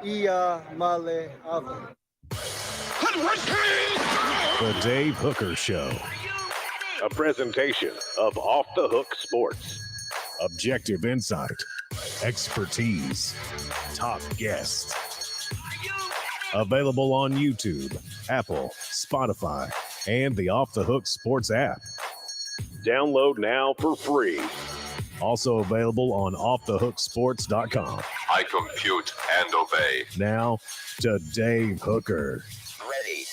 Ia Male Ava. The Dave Hooker Show. A presentation of Off the Hook Sports. Objective insight, expertise, top guests. Available on YouTube, Apple, Spotify, and the Off the Hook Sports app. Download now for free. Also available on offthehooksports.com. I compute and obey. Now to Dave Hooker. Ready.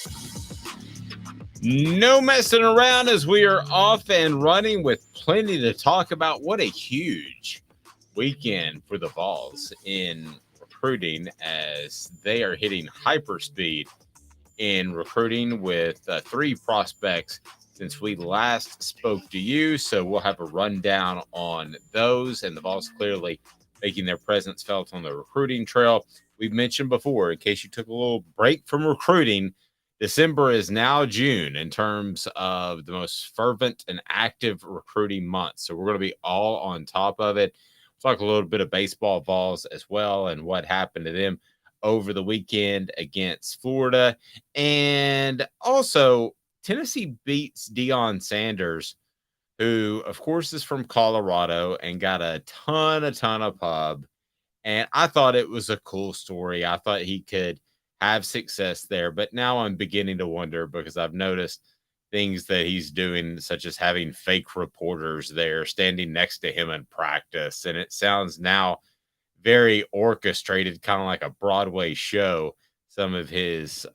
No messing around as we are off and running with plenty to talk about. What a huge weekend for the Vols in recruiting as they are hitting hyperspeed in recruiting with 3 prospects since we last spoke to you. So we'll have a rundown on those, and the Vols clearly making their presence felt on the recruiting trail. We've mentioned before, in case you took a little break from recruiting, December is now June in terms of the most fervent and active recruiting month. So we're going to be all on top of it. We'll talk a little bit of baseball Vols as well and what happened to them over the weekend against Florida. And also, Tennessee beats Deion Sanders, who, of course, is from Colorado and got a ton of pub. And I thought it was a cool story. I thought he could have success there, but now I'm beginning to wonder because I've noticed things that he's doing, such as having fake reporters there standing next to him in practice. And it sounds now very orchestrated, kind of like a Broadway show, some of his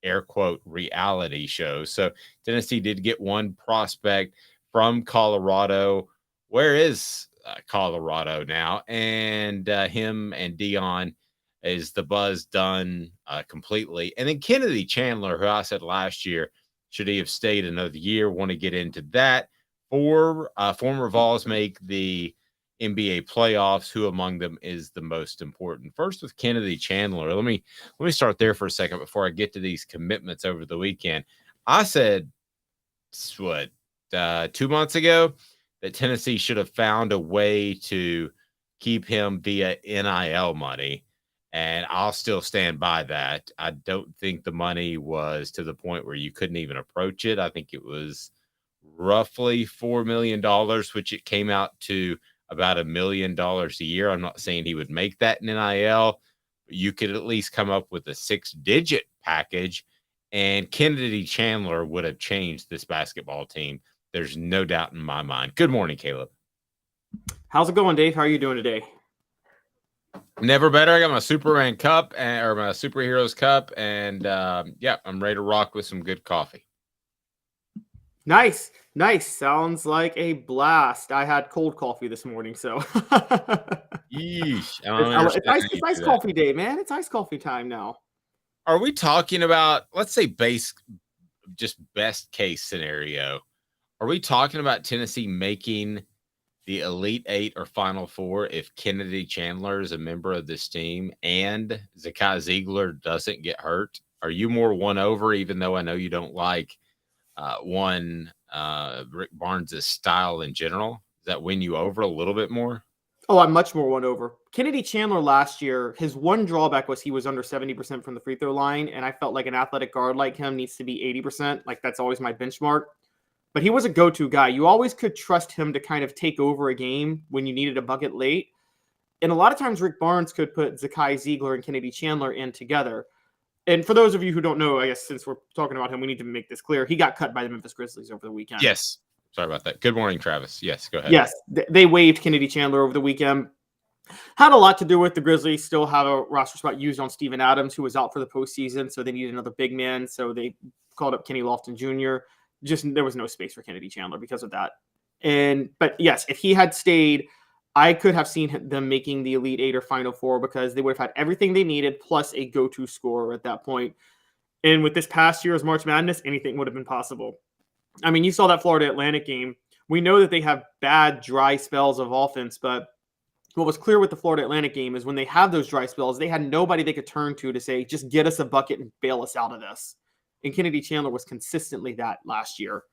air quote reality shows. So Tennessee did get one prospect from Colorado. Where is Colorado now? And him and Deion, is the buzz done completely? And then Kennedy Chandler, who I said last year, should he have stayed another year? Want to get into that. 4 former Vols make the NBA playoffs. Who among them is the most important? First with Kennedy Chandler. Let me start there for a second before I get to these commitments over the weekend. I said, 2 months ago, that Tennessee should have found a way to keep him via NIL money. And I'll still stand by that. I don't think the money was to the point where you couldn't even approach it. I think it was roughly $4 million, which it came out to about $1 million a year. I'm not saying he would make that in NIL, but you could at least come up with a 6-digit package, and Kennedy Chandler would have changed this basketball team. There's no doubt in my mind. Good morning, Caleb. How's it going, Dave? How are you doing today? Never better. I got my Superman cup or my superheroes cup, and I'm ready to rock with some good coffee. Nice. Sounds like a blast. I had cold coffee this morning, so Yeesh. It's iced coffee day, man. It's iced coffee time now. Are we talking about, let's say, just best case scenario? Are we talking about Tennessee making the Elite 8 or Final 4 if Kennedy Chandler is a member of this team and Zakai Ziegler doesn't get hurt? Are you more won over, even though I know you don't like Rick Barnes' style in general? Does that win you over a little bit more? Oh, I'm much more won over. Kennedy Chandler last year, his one drawback was he was under 70% from the free throw line, and I felt like an athletic guard like him needs to be 80%. Like, that's always my benchmark. But he was a go-to guy. You always could trust him to kind of take over a game when you needed a bucket late. And a lot of times Rick Barnes could put Zakai Ziegler and Kennedy Chandler in together. And for those of you who don't know, I guess since we're talking about him, we need to make this clear. He got cut by the Memphis Grizzlies over the weekend. Yes. Sorry about that. Good morning, Travis. Yes, go ahead. Yes, they waived Kennedy Chandler over the weekend. Had a lot to do with the Grizzlies still have a roster spot used on Steven Adams, who was out for the postseason, so they needed another big man. So they called up Kenny Lofton Jr. Just there was no space for Kennedy Chandler because of that. But yes, if he had stayed, I could have seen them making the Elite 8 or Final 4 because they would have had everything they needed plus a go-to scorer at that point. And with this past year's March Madness, anything would have been possible. I mean, you saw that Florida Atlantic game. We know that they have bad, dry spells of offense, but what was clear with the Florida Atlantic game is when they have those dry spells, they had nobody they could turn to say, just get us a bucket and bail us out of this. And Kennedy Chandler was consistently that last year.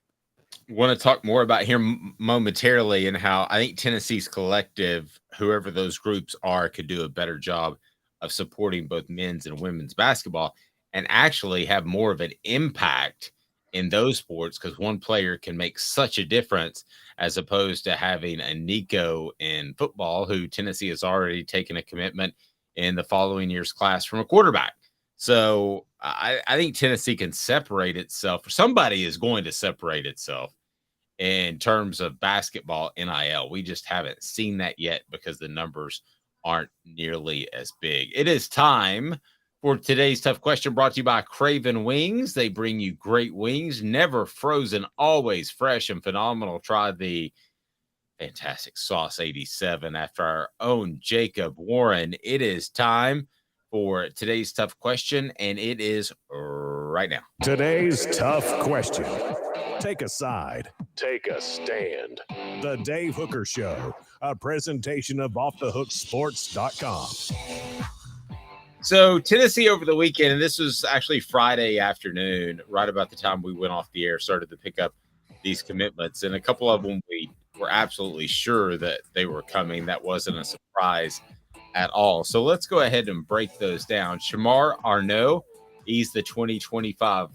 Want to talk more about him momentarily and how I think Tennessee's collective, whoever those groups are, could do a better job of supporting both men's and women's basketball and actually have more of an impact in those sports, because one player can make such a difference as opposed to having a Nico in football, who Tennessee has already taken a commitment in the following year's class from a quarterback. So I think Tennessee can separate itself, or somebody is going to separate itself in terms of basketball NIL. We just haven't seen that yet because the numbers aren't nearly as big. It is time for today's tough question, brought to you by Craven Wings. They bring you great wings, never frozen, always fresh and phenomenal. Try the fantastic Sauce 87 after our own Jacob Warren. It is time for today's tough question, and it is right now. Today's tough question. Take a side. Take a stand. The Dave Hooker Show, a presentation of offthehooksports.com. So Tennessee over the weekend, and this was actually Friday afternoon, right about the time we went off the air, started to pick up these commitments. And a couple of them we were absolutely sure that they were coming. That wasn't a surprise at all. So let's go ahead and break those down. Shamar Arnoux, he's the 2025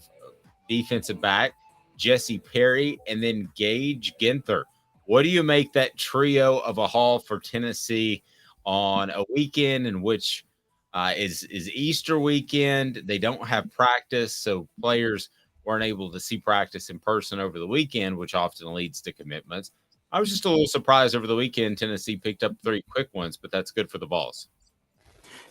defensive back. Jesse Perry, and then Gage Ginther. What do you make that trio of a haul for Tennessee on a weekend in which is Easter weekend? They don't have practice, so players weren't able to see practice in person over the weekend, which often leads to commitments. I was just a little surprised over the weekend Tennessee picked up 3 quick ones, but that's good for the Vols.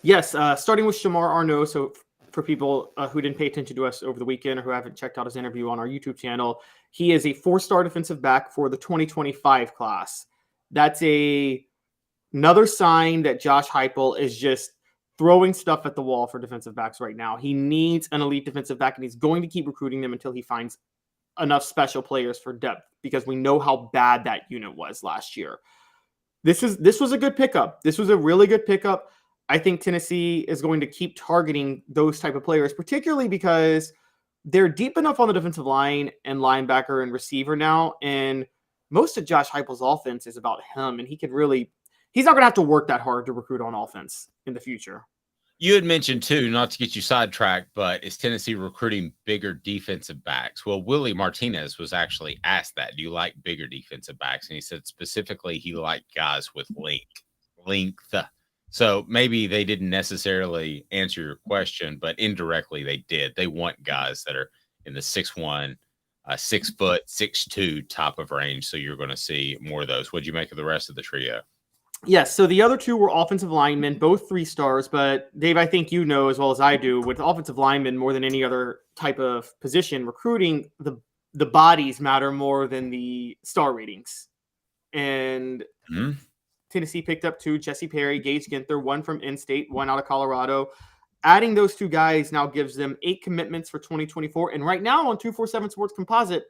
Yes, starting with Shamar Arnoux. So for people who didn't pay attention to us over the weekend or who haven't checked out his interview on our YouTube channel, he is a 4-star defensive back for the 2025 class. That's another sign that Josh Heupel is just throwing stuff at the wall for defensive backs right now. He needs an elite defensive back, and he's going to keep recruiting them until he finds enough special players for depth, because we know how bad that unit was last year. This was a good pickup. This was a really good pickup. I think Tennessee is going to keep targeting those type of players, particularly because they're deep enough on the defensive line and linebacker and receiver now. And most of Josh Heupel's offense is about him. And he's not going to have to work that hard to recruit on offense in the future. You had mentioned too, not to get you sidetracked, but is Tennessee recruiting bigger defensive backs? Well, Willie Martinez was actually asked that. Do you like bigger defensive backs? And he said specifically he liked guys with length. So maybe they didn't necessarily answer your question, but indirectly they did. They want guys that are in the 6'1", 6 foot, 6'2" top of range. So you're going to see more of those. What'd you make of the rest of the trio? Yes. So the other 2 were offensive linemen, both 3 stars. But Dave, I think you know as well as I do, with offensive linemen more than any other type of position, recruiting, the bodies matter more than the star ratings. And Tennessee picked up 2, Jesse Perry, Gage Ginther, 1 from in-state, 1 out of Colorado. Adding those 2 guys now gives them 8 commitments for 2024. And right now on 247 Sports Composite,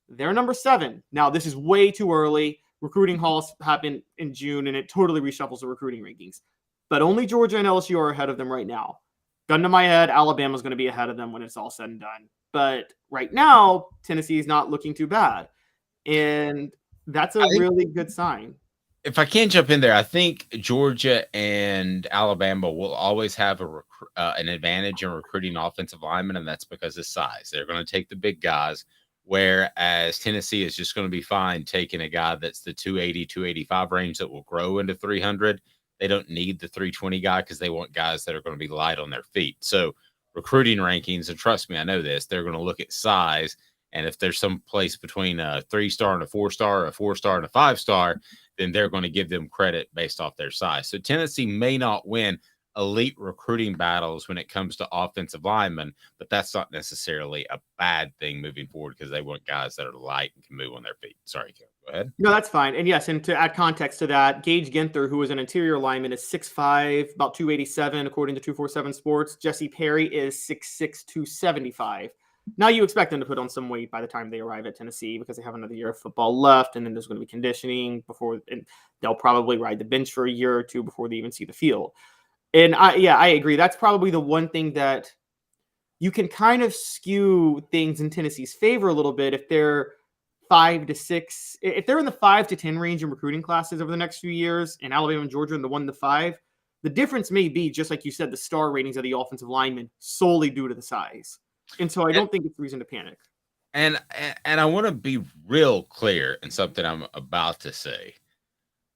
they're number 7. Now, this is way too early. Recruiting halls happen in June, and it totally reshuffles the recruiting rankings. But only Georgia and LSU are ahead of them right now. Gun to my head, Alabama's going to be ahead of them when it's all said and done. But right now, Tennessee is not looking too bad. And that's a really good sign. If I can jump in there, I think Georgia and Alabama will always have an advantage in recruiting offensive linemen, and that's because of size. They're going to take the big guys, whereas Tennessee is just going to be fine taking a guy that's the 280, 285 range that will grow into 300. They don't need the 320 guy because they want guys that are going to be light on their feet. So recruiting rankings, and trust me, I know this, they're going to look at size. And if there's some place between a 3-star and a 4-star, or a 4-star and a 5-star, then they're going to give them credit based off their size. So Tennessee may not win elite recruiting battles when it comes to offensive linemen, but that's not necessarily a bad thing moving forward because they want guys that are light and can move on their feet. Sorry, Kevin, go ahead. No, that's fine. And yes, and to add context to that, Gage Ginther, who is an interior lineman, is 6'5", about 287, according to 247 Sports. Jesse Perry is 6'6", 275. Now you expect them to put on some weight by the time they arrive at Tennessee because they have another year of football left, and then there's going to be conditioning and they'll probably ride the bench for a year or 2 before they even see the field. And I agree. That's probably the one thing that you can kind of skew things in Tennessee's favor a little bit if they're 5 to 6, if they're in the 5 to 10 range in recruiting classes over the next few years, and Alabama and Georgia in the 1 to 5. The difference may be, just like you said, the star ratings of the offensive linemen solely due to the size. And so I don't think it's reason to panic. And I want to be real clear in something I'm about to say.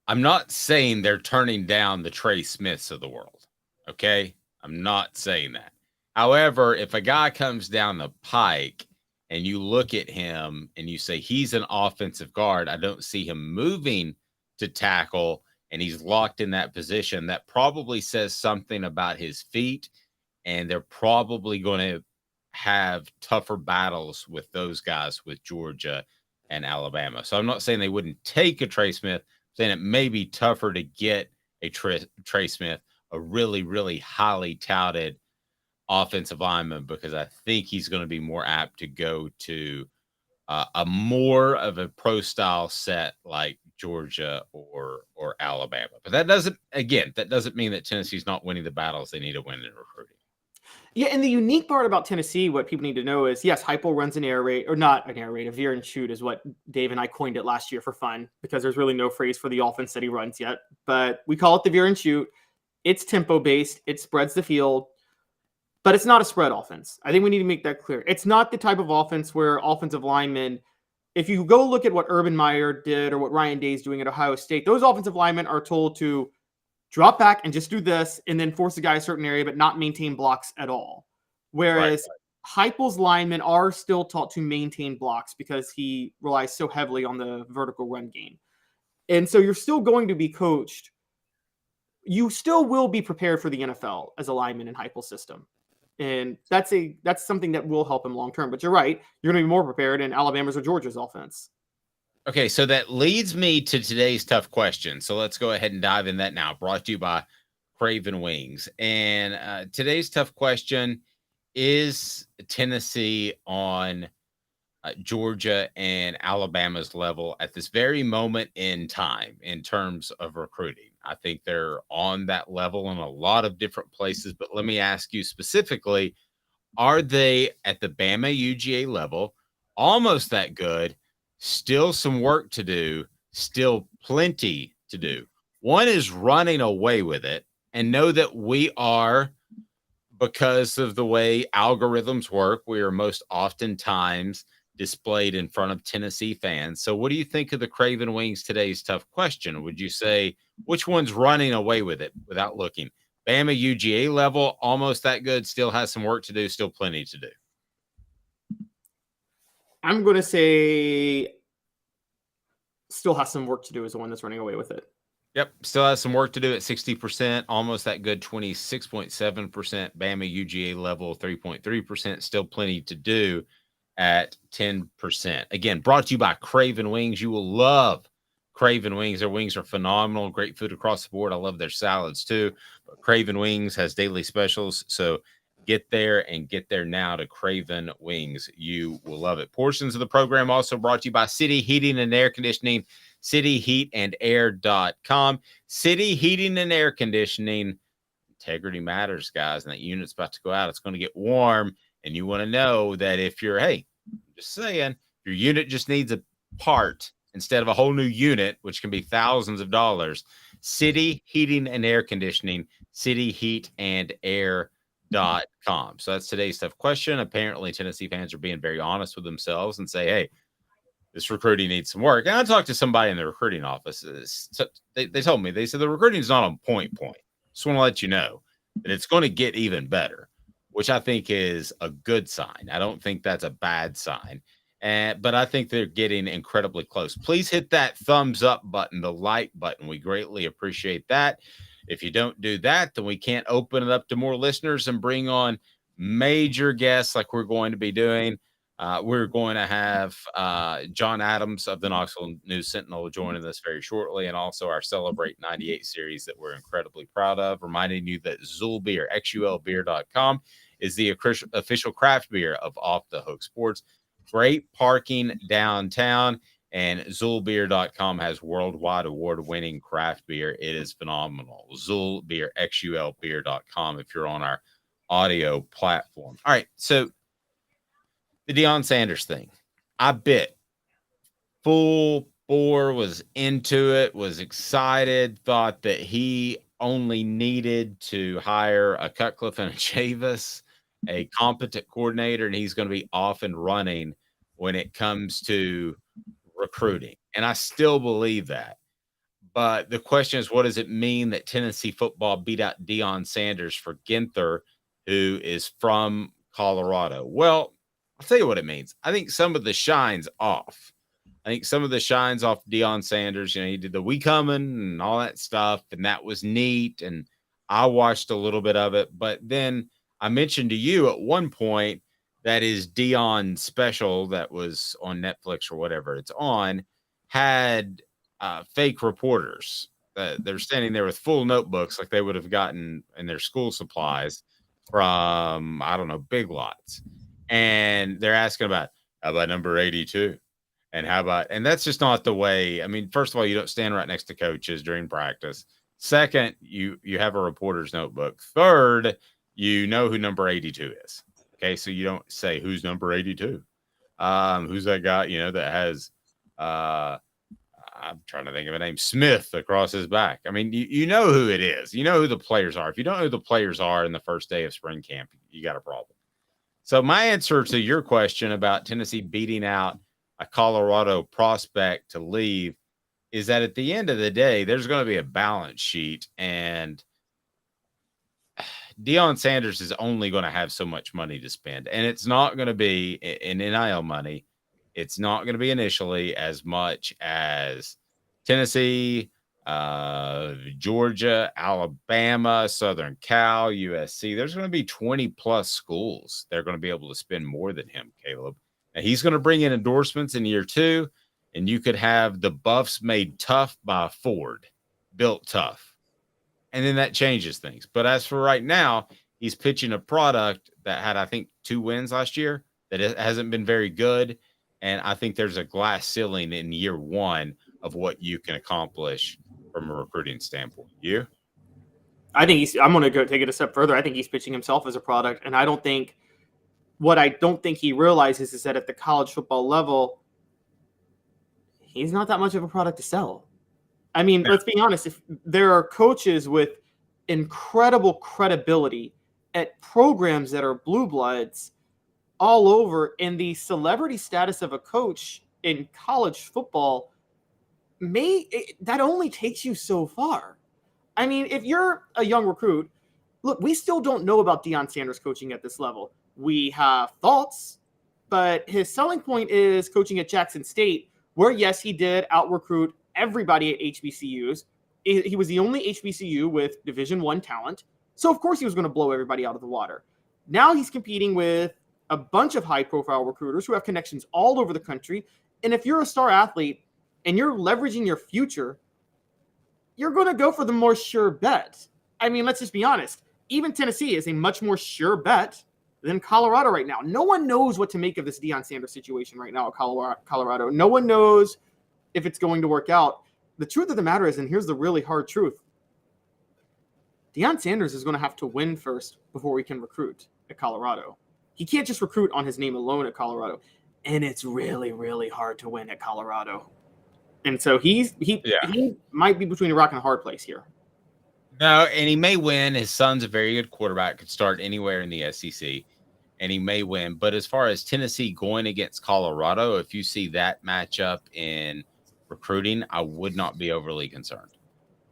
I'm not saying they're turning down the Trey Smiths of the world. Okay? I'm not saying that. However, if a guy comes down the pike and you look at him and you say he's an offensive guard, I don't see him moving to tackle, and he's locked in that position. That probably says something about his feet, and they're probably going to have tougher battles with those guys with Georgia and Alabama. So I'm not saying they wouldn't take a Trey Smith, I'm saying it may be tougher to get a Trey Smith, a really, really highly touted offensive lineman, because I think he's going to be more apt to go to a more of a pro style set like Georgia or Alabama. But that doesn't mean that Tennessee's not winning the battles they need to win in recruiting. Yeah, and the unique part about Tennessee, what people need to know is, yes, Heupel runs an air raid, or not an air raid, a veer and shoot is what Dave and I coined it last year for fun, because there's really no phrase for the offense that he runs yet. But we call it the veer and shoot. It's tempo-based. It spreads the field. But it's not a spread offense. I think we need to make that clear. It's not the type of offense where offensive linemen, if you go look at what Urban Meyer did or what Ryan Day's doing at Ohio State, those offensive linemen are told to drop back and just do this and then force the guy a certain area, but not maintain blocks at all. Whereas Heupel's linemen are still taught to maintain blocks because he relies so heavily on the vertical run game. And so you're still going to be coached. You still will be prepared for the NFL as a lineman in Heupel's system. And that's something that will help him long term. But you're right. You're going to be more prepared in Alabama's or Georgia's offense. Okay, so that leads me to today's tough question. So let's go ahead and dive in that now. Brought to you by Craven Wings. And today's tough question is Tennessee on Georgia and Alabama's level at this very moment in time in terms of recruiting. I think they're on that level in a lot of different places, but let me ask you specifically, are they at the Bama UGA level, almost that good, still some work to do, still plenty to do? One is running away with it, and know that we are, because of the way algorithms work, we are most oftentimes displayed in front of Tennessee fans. So what do you think of the Craven Wings today's tough question? Would you say which one's running away with it without looking? Bama UGA level, almost that good, still has some work to do, still plenty to do. I'm going to say still has some work to do is the one that's running away with it. Yep, still has some work to do at 60%, almost that good 26.7%. Bama UGA level 3.3%, still plenty to do at 10%. Again, brought to you by Craven Wings. You will love Craven Wings. Their wings are phenomenal. Great food across the board. I love their salads too. But Craven Wings has daily specials. So get there and get there now to Craven Wings. You will love it. Portions of the program also brought to you by City Heating and Air Conditioning, cityheatandair.com. City Heating and Air Conditioning. Integrity matters, guys. And that unit's about to go out. It's going to get warm. And you want to know that if you're, just saying, your unit just needs a part instead of a whole new unit, which can be thousands of dollars, City Heating and Air Conditioning, cityheatandair.com. So that's today's tough question. Apparently, Tennessee fans are being very honest with themselves and say, hey, this recruiting needs some work. And I talked to somebody in the recruiting office. They told me, they said the recruiting is not on point. Just want to let you know that it's going to get even better, which I think is a good sign. I don't think that's a bad sign. But I think they're getting incredibly close. Please hit that thumbs up button, the like button. We greatly appreciate that. If you don't do that, then we can't open it up to more listeners and bring on major guests like we're going to be doing. We're going to have John Adams of the Knoxville News Sentinel joining us very shortly, and also our Celebrate 98 series that we're incredibly proud of. Reminding you that Zul Beer, XULbeer.com, is the official craft beer of Off the Hook Sports. Great parking downtown, and ZulBeer.com has worldwide award-winning craft beer. It is phenomenal. Zul Beer, XULbeer.com if you're on our audio platform. All right, so the Deion Sanders thing. I bet full bore, was into it, was excited, thought that he only needed to hire a Cutcliffe and a Chavis, a competent coordinator, and he's going to be off and running when it comes to recruiting. And I still believe that. But the question is, what does it mean that Tennessee football beat out Deion Sanders for Ginther, who is from Colorado? Well, I'll tell you what it means. I think some of the shine's off. I think some of the shine's off Deion Sanders. You know, he did the "We Coming" and all that stuff, and that was neat. And I watched a little bit of it. But then I mentioned to you at one point that his Deion special that was on Netflix or whatever it's on had fake reporters. They're standing there with full notebooks like they would have gotten in their school supplies from, I don't know, Big Lots. And they're asking about, how about number 82? And how about, and that's just not the way. I mean, first of all, you don't stand right next to coaches during practice. Second, you have a reporter's notebook. Third, you know who number 82 is. Okay, so you don't say who's number 82. Who's that guy, you know, that has I'm trying to think of a name, Smith across his back. I mean, you know who it is. You know who the players are. If you don't know who the players are in the first day of spring camp, you got a problem. So my answer to your question about Tennessee beating out a Colorado prospect to leave is that at the end of the day, there's going to be a balance sheet, and Deion Sanders is only going to have so much money to spend, and it's not going to be in NIL money. It's not going to be initially as much as Tennessee, Georgia, Alabama, Southern Cal, USC. There's going to be 20 plus schools that are going to be able to spend more than him, Caleb. And he's going to bring in endorsements in year 2, and you could have the Buffs made tough by Ford, built tough. And then that changes things. But as for right now, he's pitching a product that had, I think, 2 wins last year, that it hasn't been very good. And I think there's a glass ceiling in year 1 of what you can accomplish from a recruiting standpoint. You? I think I'm going to go take it a step further. I think he's pitching himself as a product. And I don't think he realizes is that at the college football level, he's not that much of a product to sell. I mean, let's be honest. If there are coaches with incredible credibility at programs that are blue bloods all over, and the celebrity status of a coach in college football that only takes you so far. I mean, if you're a young recruit, look, we still don't know about Deion Sanders coaching at this level. We have thoughts, but his selling point is coaching at Jackson State, where, yes, he did out-recruit everybody at HBCUs. He was the only HBCU with Division I talent, so of course he was going to blow everybody out of the water. Now he's competing with a bunch of high-profile recruiters who have connections all over the country, and if you're a star athlete and you're leveraging your future, you're going to go for the more sure bet. I mean, let's just be honest. Even Tennessee is a much more sure bet than Colorado right now. No one knows what to make of this Deion Sanders situation right now at Colorado. No one knows if it's going to work out. The truth of the matter is, and here's the really hard truth, Deion Sanders is going to have to win first before we can recruit at Colorado. He can't just recruit on his name alone at Colorado. And it's really, really hard to win at Colorado. And so he might be between a rock and a hard place here. No, and he may win. His son's a very good quarterback, could start anywhere in the SEC, and he may win. But as far as Tennessee going against Colorado, if you see that matchup in recruiting, I would not be overly concerned.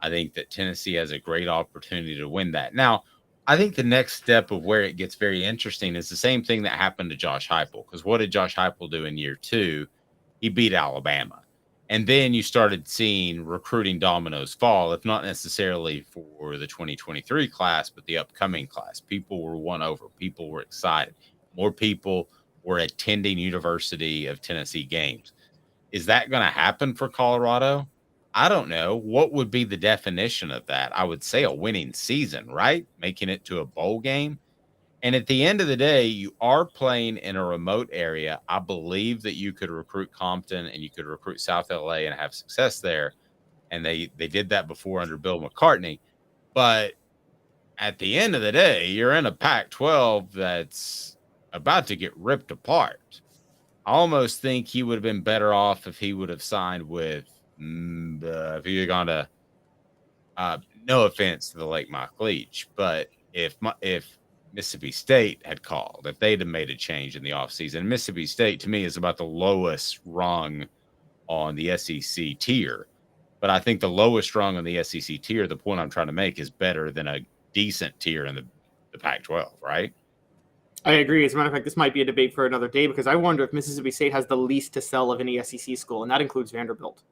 I think that Tennessee has a great opportunity to win that. Now, I think the next step of where it gets very interesting is the same thing that happened to Josh Heupel. Because what did Josh Heupel do in year 2? He beat Alabama. And then you started seeing recruiting dominoes fall, if not necessarily for the 2023 class, but the upcoming class. People were won over. People were excited. More people were attending University of Tennessee games. Is that going to happen for Colorado? I don't know. What would be the definition of that? I would say a winning season, right? Making it to a bowl game. And at the end of the day, you are playing in a remote area. I believe that you could recruit Compton and you could recruit South LA and have success there. And they did that before under Bill McCartney. But at the end of the day, you're in a Pac-12 that's about to get ripped apart. I almost think he would have been better off if he would have signed with if he had gone to no offense to the late Mike Leach, but if Mississippi State had called, if they'd have made a change in the offseason, Mississippi State to me is about the lowest rung on the SEC tier. But I think the lowest rung on the SEC tier, the point I'm trying to make, is better than a decent tier in the Pac-12, right? I agree. As a matter of fact, this might be a debate for another day because I wonder if Mississippi State has the least to sell of any SEC school, and that includes Vanderbilt,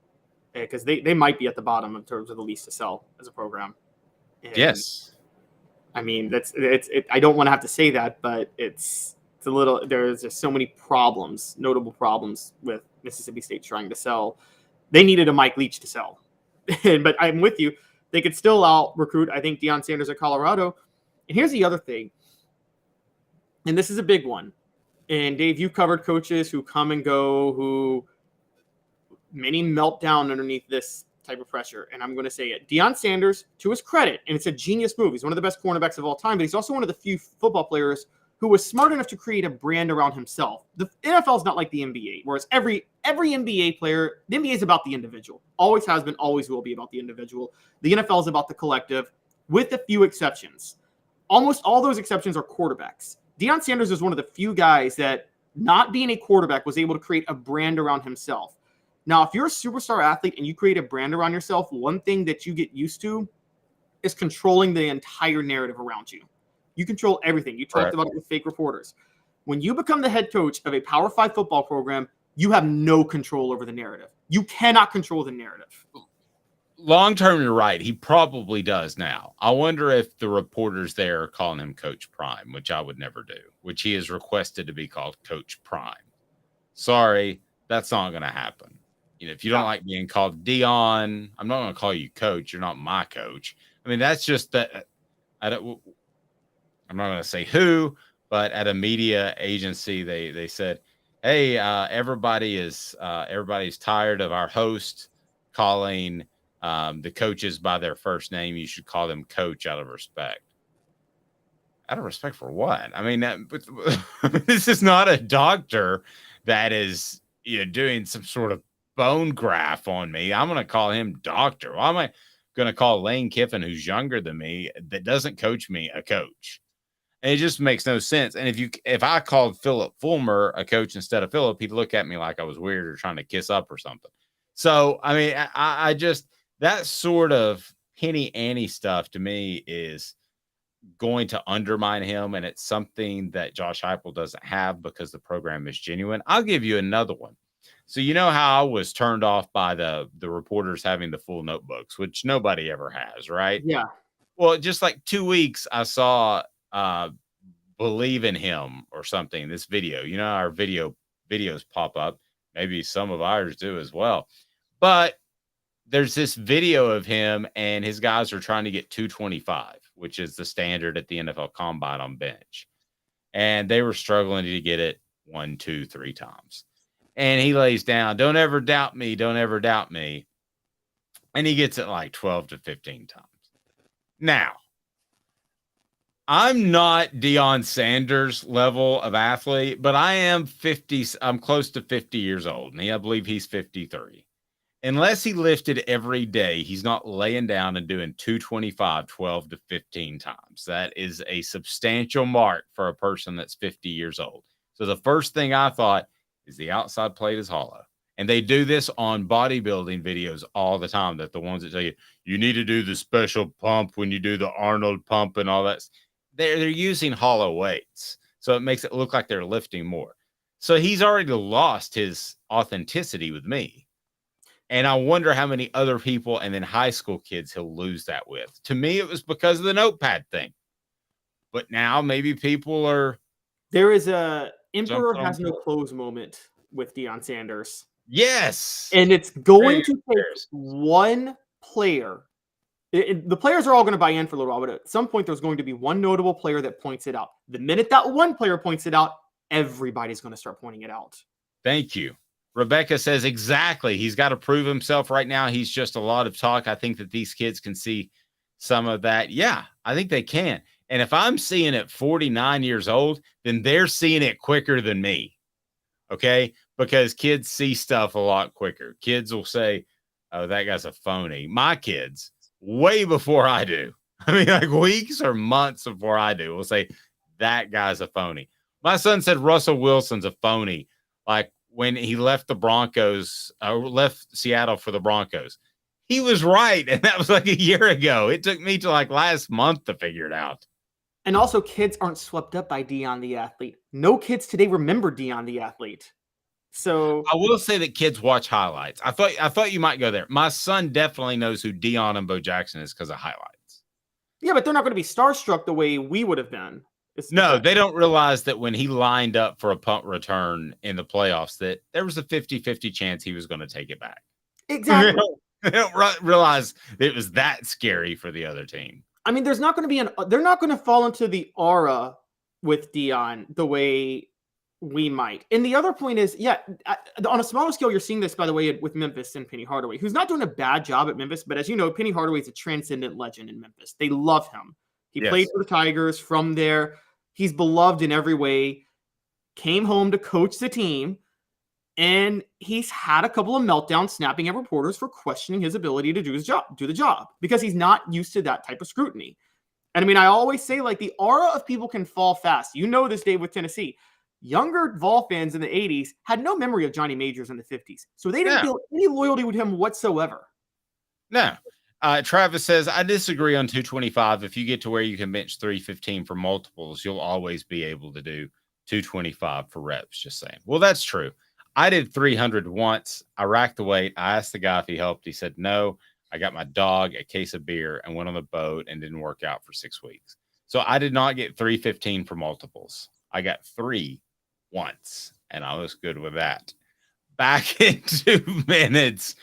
because they might be at the bottom in terms of the least to sell as a program. And yes. I mean, I don't want to have to say that, but it's a little. There's just so many problems, notable problems with Mississippi State trying to sell. They needed a Mike Leach to sell, but I'm with you. They could still out recruit, I think, Deion Sanders at Colorado. And here's the other thing, and this is a big one. And Dave, you've covered coaches who come and go, who many melt down underneath this type of pressure. And I'm going to say it. Deion Sanders, to his credit, and it's a genius move. He's one of the best cornerbacks of all time, but he's also one of the few football players who was smart enough to create a brand around himself. The NFL is not like the NBA, whereas every NBA player, the NBA is about the individual. Always has been, always will be about the individual. The NFL is about the collective, with a few exceptions. Almost all those exceptions are quarterbacks. Deion Sanders is one of the few guys that, not being a quarterback, was able to create a brand around himself. Now, if you're a superstar athlete and you create a brand around yourself, one thing that you get used to is controlling the entire narrative around you. You control everything. You talked about it with fake reporters. When you become the head coach of a Power 5 football program, you have no control over the narrative. You cannot control the narrative. Long term, you're right. He probably does now. I wonder if the reporters there are calling him Coach Prime, which I would never do, which he has requested to be called Coach Prime. Sorry, that's not going to happen. You know, if you don't like being called Deion, I'm not going to call you coach. You're not my coach. I mean, that's just that. I'm not going to say who, but at a media agency, they said, "Hey, everybody's tired of our host calling the coaches by their first name. You should call them coach out of respect." Out of respect for what? I mean, this is not a doctor that is, you know, doing some sort of bone graft on me. I'm going to call him doctor. Why am I going to call Lane Kiffin, who's younger than me, that doesn't coach me, a coach? And it just makes no sense. And if I called Philip Fulmer a coach instead of Philip, he'd look at me like I was weird or trying to kiss up or something. So, I mean, I just, that sort of penny ante stuff to me is going to undermine him. And it's something that Josh Heupel doesn't have because the program is genuine. I'll give you another one. So, you know how I was turned off by the reporters having the full notebooks, which nobody ever has, right? Yeah. Well, just like 2 weeks, I saw Believe in Him or something. This video, you know, our videos pop up. Maybe some of ours do as well. But there's this video of him and his guys are trying to get 225, which is the standard at the NFL Combine on bench. And they were struggling to get it 1, 2, 3 times. And he lays down, "Don't ever doubt me. Don't ever doubt me." And he gets it like 12 to 15 times. Now, I'm not Deion Sanders level of athlete, but I am 50. I'm close to 50 years old. And I believe he's 53. Unless he lifted every day, he's not laying down and doing 225, 12 to 15 times. That is a substantial mark for a person that's 50 years old. So the first thing I thought is the outside plate is hollow. And they do this on bodybuilding videos all the time. That the ones that tell you, you need to do the special pump when you do the Arnold pump and all that. They're using hollow weights. So it makes it look like they're lifting more. So he's already lost his authenticity with me. And I wonder how many other people and then high school kids he'll lose that with. To me, it was because of the notepad thing. But now maybe people are. There is a Emperor has no clothes moment with Deion Sanders. Yes. And it's going to take one player. The players are all going to buy in for a little while, but at some point there's going to be one notable player that points it out. The minute that one player points it out, everybody's going to start pointing it out. Thank you. Rebecca says exactly. He's got to prove himself right now. He's just a lot of talk. I think that these kids can see some of that. Yeah, I think they can. And if I'm seeing it 49 years old, then they're seeing it quicker than me. Okay? Because kids see stuff a lot quicker. Kids will say, "Oh, that guy's a phony." My kids way before I do. I mean, like weeks or months before I do. We'll say that guy's a phony. My son said Russell Wilson's a phony. Like when he left the Broncos, left Seattle for the Broncos. He was right, and that was like a year ago. It took me to like last month to figure it out. And also, kids aren't swept up by Deion the athlete. No kids today remember Deion the athlete. So I will say that kids watch highlights. I thought you might go there. My son definitely knows who Deion and Bo Jackson is because of highlights. Yeah, but they're not going to be starstruck the way we would have been. No, they don't realize that when he lined up for a punt return in the playoffs, that there was a 50-50 chance he was going to take it back. Exactly. They don't realize it was that scary for the other team. I mean, there's not going to be they're not going to fall into the aura with Deion the way we might. And the other point is, on a smaller scale, you're seeing this, by the way, with Memphis and Penny Hardaway, who's not doing a bad job at Memphis. But as you know, Penny Hardaway is a transcendent legend in Memphis. They love him. He played for the Tigers from there. He's beloved in every way, came home to coach the team, and he's had a couple of meltdowns snapping at reporters for questioning his ability to do the job, because he's not used to that type of scrutiny. And I mean, I always say, like, the aura of people can fall fast. You know this, Dave, with Tennessee. Younger Vol fans in the 80s had no memory of Johnny Majors in the 50s. So they didn't feel any loyalty with him whatsoever. No. Travis says, I disagree on 225. If you get to where you can bench 315 for multiples, you'll always be able to do 225 for reps. Just saying. Well, that's true. I did 300 once. I racked the weight. I asked the guy if he helped. He said no. I got my dog a case of beer and went on the boat and didn't work out for 6 weeks. So I did not get 315 for multiples. I got 3 once, and I was good with that. Back in 2 minutes,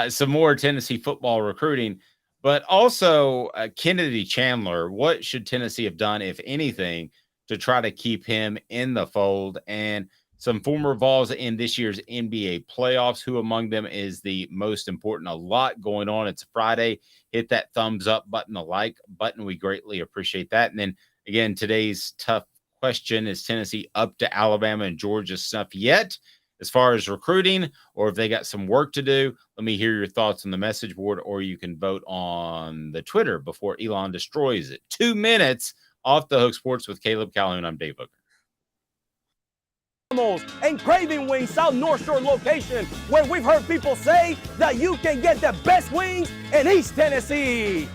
some more Tennessee football recruiting, but also Kennedy Chandler. What should Tennessee have done, if anything, to try to keep him in the fold? And some former Vols in this year's NBA playoffs. Who among them is the most important? A lot going on. It's Friday. Hit that thumbs up button, the like button. We greatly appreciate that. And then, again, today's tough question: is Tennessee up to Alabama and Georgia stuff yet as far as recruiting, or if they got some work to do? Let me hear your thoughts on the message board, or you can vote on the Twitter before Elon destroys it. 2 minutes off the hook sports with Caleb Calhoun. I'm Dave Hooker. And Craving Wings South North Shore location, where we've heard people say that you can get the best wings in East Tennessee.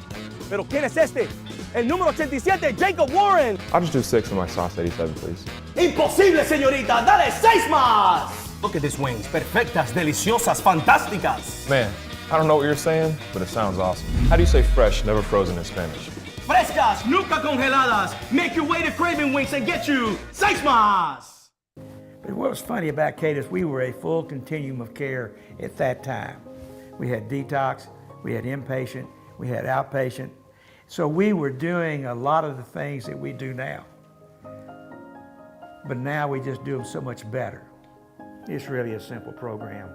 Pero ¿quién es este? El número 87, Jacob Warren. I'll just do 6 of my sauce 87, please. Imposible, señorita. Dale 6 más. Look at these wings. Perfectas, deliciosas, fantásticas. Man, I don't know what you're saying, but it sounds awesome. How do you say fresh, never frozen in Spanish? Frescas, nunca congeladas. Make your way to Craving Wings and get you 6 más. But what was funny about Cadis, we were a full continuum of care at that time. We had detox, we had inpatient, we had outpatient. So we were doing a lot of the things that we do now. But now we just do them so much better. It's really a simple program,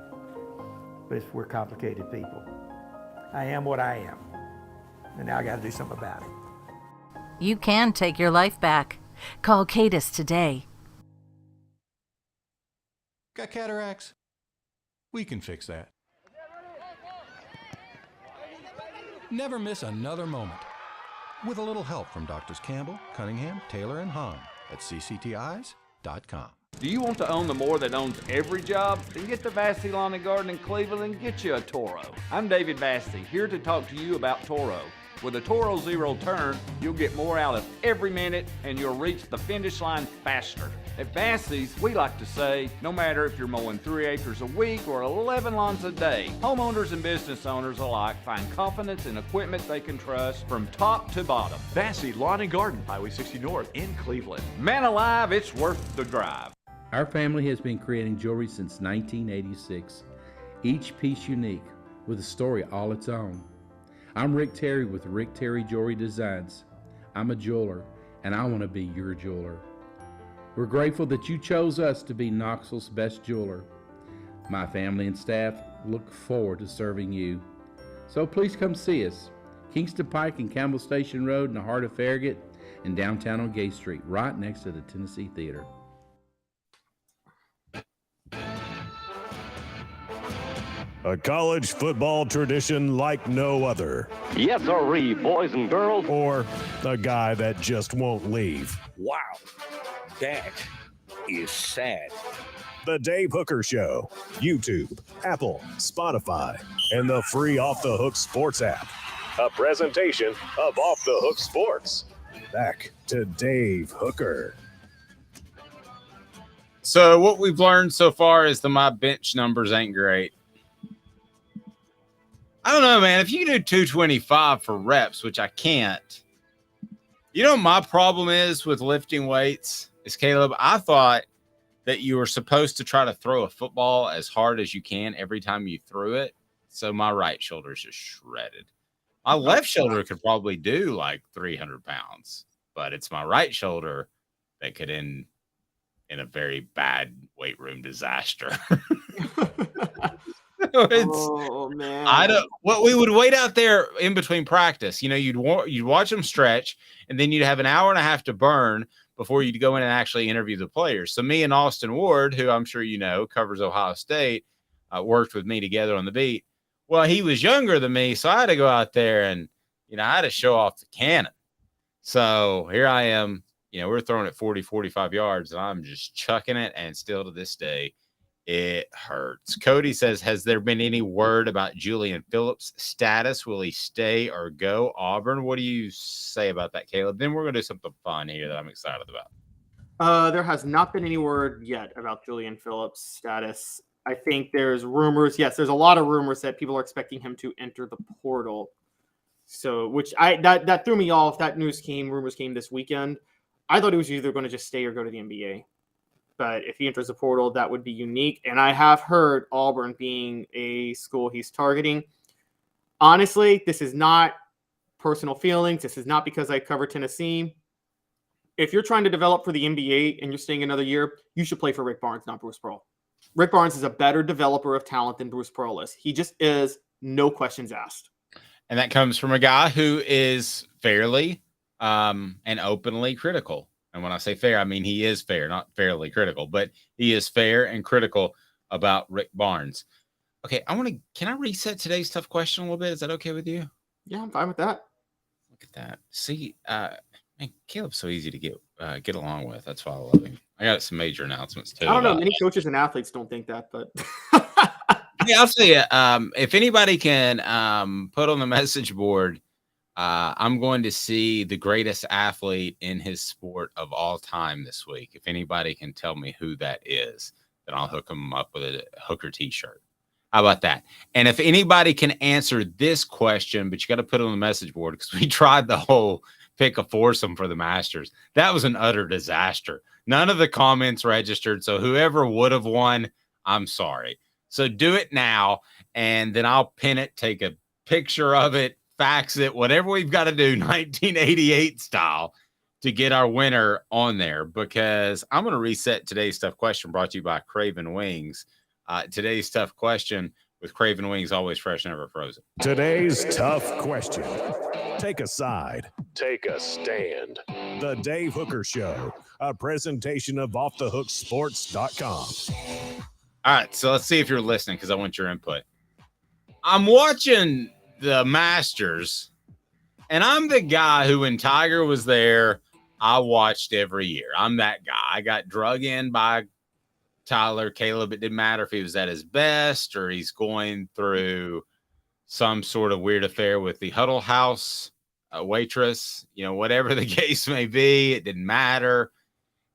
but we're complicated people. I am what I am, and now I got to do something about it. You can take your life back. Call Cadis today. Got cataracts? We can fix that. Never miss another moment. With a little help from Doctors Campbell, Cunningham, Taylor, and Hahn at cctis.com. Do you want to own the more that owns every job? Then get to Vassey Lawn and Garden in Cleveland and get you a Toro. I'm David Vassey, here to talk to you about Toro. With a Toro Zero Turn, you'll get more out of every minute and you'll reach the finish line faster. At Vassey's, we like to say, no matter if you're mowing 3 acres a week or 11 lawns a day, homeowners and business owners alike find confidence in equipment they can trust from top to bottom. Vassey Lawn and Garden, Highway 60 North in Cleveland. Man alive, it's worth the drive. Our family has been creating jewelry since 1986, each piece unique with a story all its own. I'm Rick Terry with Rick Terry Jewelry Designs. I'm a jeweler, and I want to be your jeweler. We're grateful that you chose us to be Knoxville's best jeweler. My family and staff look forward to serving you. So please come see us. Kingston Pike and Campbell Station Road in the heart of Farragut, and downtown on Gay Street, right next to the Tennessee Theater. A college football tradition like no other. Yes, sirree, boys and girls. Or a guy that just won't leave. Wow, that is sad. The Dave Hooker Show. YouTube, Apple, Spotify, and the free Off the Hook Sports app. A presentation of Off the Hook Sports. Back to Dave Hooker. So what we've learned so far is that my bench numbers ain't great. I don't know, man. If you can do 225 for reps, which I can't, you know what my problem is with lifting weights is, Caleb, I thought that you were supposed to try to throw a football as hard as you can every time you threw it. So my right shoulder is just shredded. My left shoulder could probably do like 300 pounds, but it's my right shoulder that could end in a very bad weight room disaster. Oh man! I don't. What we would wait out there in between practice. You know, you'd watch them stretch, and then you'd have an hour and a half to burn before you'd go in and actually interview the players. So me and Austin Ward, who I'm sure you know covers Ohio State, worked with me together on the beat. Well, he was younger than me, so I had to go out there and I had to show off the cannon. So here I am. We're throwing it 40, 45 yards, and I'm just chucking it, and still to this day, it hurts. Cody says, has there been any word about Julian Phillips' status? Will he stay or go? Auburn, what do you say about that, Caleb? Then we're going to do something fun here that I'm excited about. There has not been any word yet about Julian Phillips' status. I think there's rumors. Yes, there's a lot of rumors that people are expecting him to enter the portal. So, that threw me off. That rumors came this weekend. I thought he was either going to just stay or go to the NBA. But if he enters the portal, that would be unique. And I have heard Auburn being a school he's targeting. Honestly, this is not personal feelings. This is not because I cover Tennessee. If you're trying to develop for the NBA and you're staying another year, you should play for Rick Barnes, not Bruce Pearl. Rick Barnes is a better developer of talent than Bruce Pearl is. He just is, no questions asked. And that comes from a guy who is fairly and openly critical. And when I say fair, I mean he is fair, not fairly critical, but he is fair and critical about Rick Barnes. Okay, can I reset today's tough question a little bit? Is that okay with you? Yeah, I'm fine with that. Look at that. See, man, Caleb's so easy to get along with. That's why I love him. I got some major announcements too. I don't know. Many coaches and athletes don't think that, but yeah, I'll say it. If anybody can put on the message board, I'm going to see the greatest athlete in his sport of all time this week. If anybody can tell me who that is, then I'll hook him up with a Hooker t-shirt. How about that? And if anybody can answer this question, but you got to put it on the message board because we tried the whole pick a foursome for the Masters. That was an utter disaster. None of the comments registered. So whoever would have won, I'm sorry. So do it now, and then I'll pin it, take a picture of it, fax it, whatever we've got to do, 1988 style, to get our winner on there, because I'm going to reset today's tough question brought to you by Craven Wings. Today's tough question with Craven Wings, always fresh, never frozen. Today's tough question. Take a side. Take a stand. The Dave Hooker Show, a presentation of offthehooksports.com. All right, so let's see if you're listening because I want your input. I'm watching the Masters, and I'm the guy who, when Tiger was there, I watched every year. I'm that guy. I got drug in by Tyler, Caleb. It didn't matter if he was at his best or he's going through some sort of weird affair with the Huddle House waitress, whatever the case may be, it didn't matter.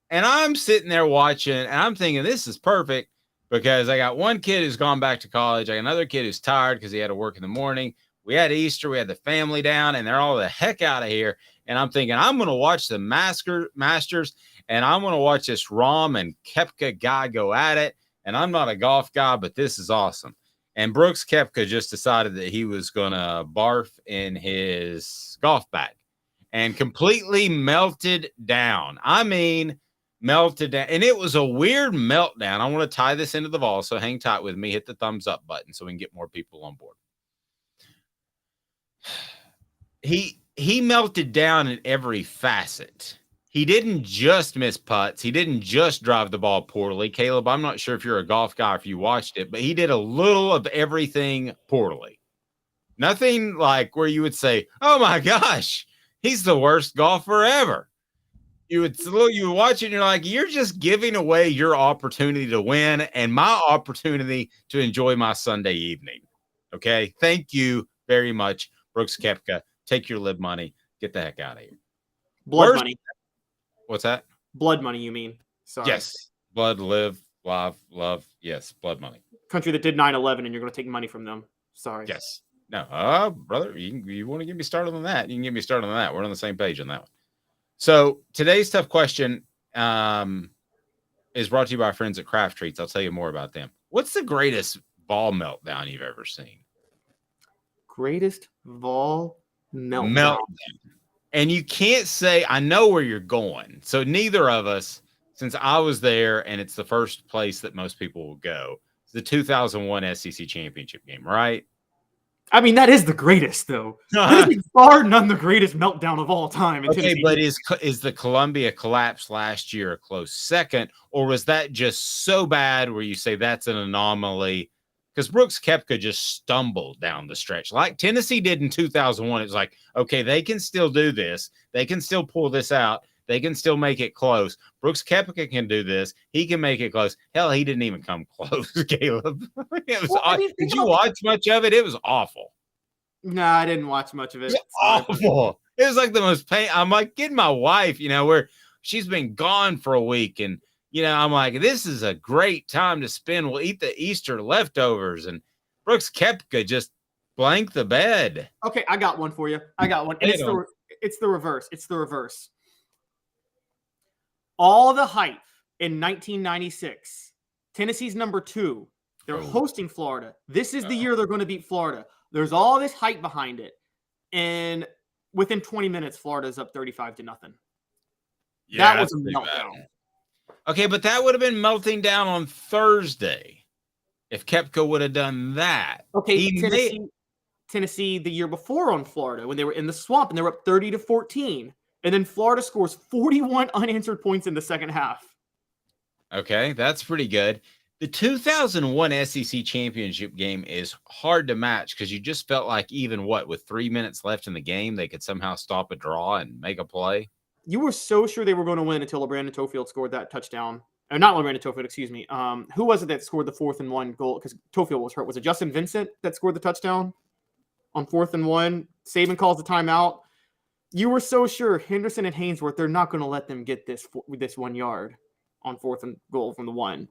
And I'm sitting there watching, and I'm thinking, this is perfect because I got one kid who's gone back to college. I got another kid who's tired because he had to work in the morning. We had Easter, we had the family down, and they're all the heck out of here. And I'm thinking, I'm going to watch the Masters, and I'm going to watch this Rahm and Koepka guy go at it. And I'm not a golf guy, but this is awesome. And Brooks Koepka just decided that he was going to barf in his golf bag and completely melted down. I mean, melted down. And it was a weird meltdown. I want to tie this into the Vols, so hang tight with me. Hit the thumbs up button so we can get more people on board. He melted down in every facet. he didn't just miss putts. He didn't just drive the ball poorly. Caleb, I'm not sure if you're a golf guy, if you watched it, but he did a little of everything poorly. Nothing like where you would say, oh my gosh, he's the worst golfer ever. You would watch it and you're like, you're just giving away your opportunity to win and my opportunity to enjoy my Sunday evening. Okay. Thank you very much, Brooks Koepka. Take your live money. Get the heck out of here. Blood money. What's that? Blood money, you mean? Sorry. Yes. Blood, live, love. Yes. Blood money. Country that did 9/11 and you're going to take money from them. Sorry. Yes. No, brother, you want to get me started on that? You can get me started on that. We're on the same page on that one. So today's tough question is brought to you by our friends at Craft Treats. I'll tell you more about them. What's the greatest ball meltdown you've ever seen? Greatest ball meltdown. And you can't say, I know where you're going. So neither of us, since I was there and it's the first place that most people will go, it's the 2001 SEC championship game, right? I mean, that is the greatest, though. That is far none the greatest meltdown of all time. In Okay, Tennessee. but is the Columbia collapse last year a close second, or was that just so bad where you say that's an anomaly? Because Brooks Koepka just stumbled down the stretch like Tennessee did in 2001. It was like, okay, they can still do this. They can still pull this out. They can still make it close. Brooks Koepka can do this. He can make it close. Hell, he didn't even come close, Caleb. It was did you watch much of it? It was awful. No, I didn't watch much of it. It was awful. It was like the most pain. I'm like getting my wife, where she's been gone for a week. And, I'm like, this is a great time to spend. We'll eat the Easter leftovers. And Brooks Koepka just blanked the bed. Okay, I got one for you. And it's the reverse. It's the reverse. All the hype in 1996. Tennessee's number 2. They're hosting Florida. This is the year they're going to beat Florida. There's all this hype behind it. And within 20 minutes, Florida's up 35-0. Yeah, that was a meltdown. Okay, but that would have been melting down on Thursday if Koepka would have done that. Okay, Tennessee the year before on Florida when they were in the swamp and they were up 30-14. And then Florida scores 41 unanswered points in the second half. Okay, that's pretty good. The 2001 SEC championship game is hard to match because you just felt like even with 3 minutes left in the game, they could somehow stop a draw and make a play. You were so sure they were going to win until LeBrandon Tofield scored that touchdown. Not LeBrandon Tofield, excuse me. Who was it that scored the 4th and 1 goal? Because Tofield was hurt. Was it Justin Vincent that scored the touchdown on 4th and 1? Saban calls the timeout. You were so sure Henderson and Hainsworth, they're not going to let them get this 1 yard on 4th and goal from the 1.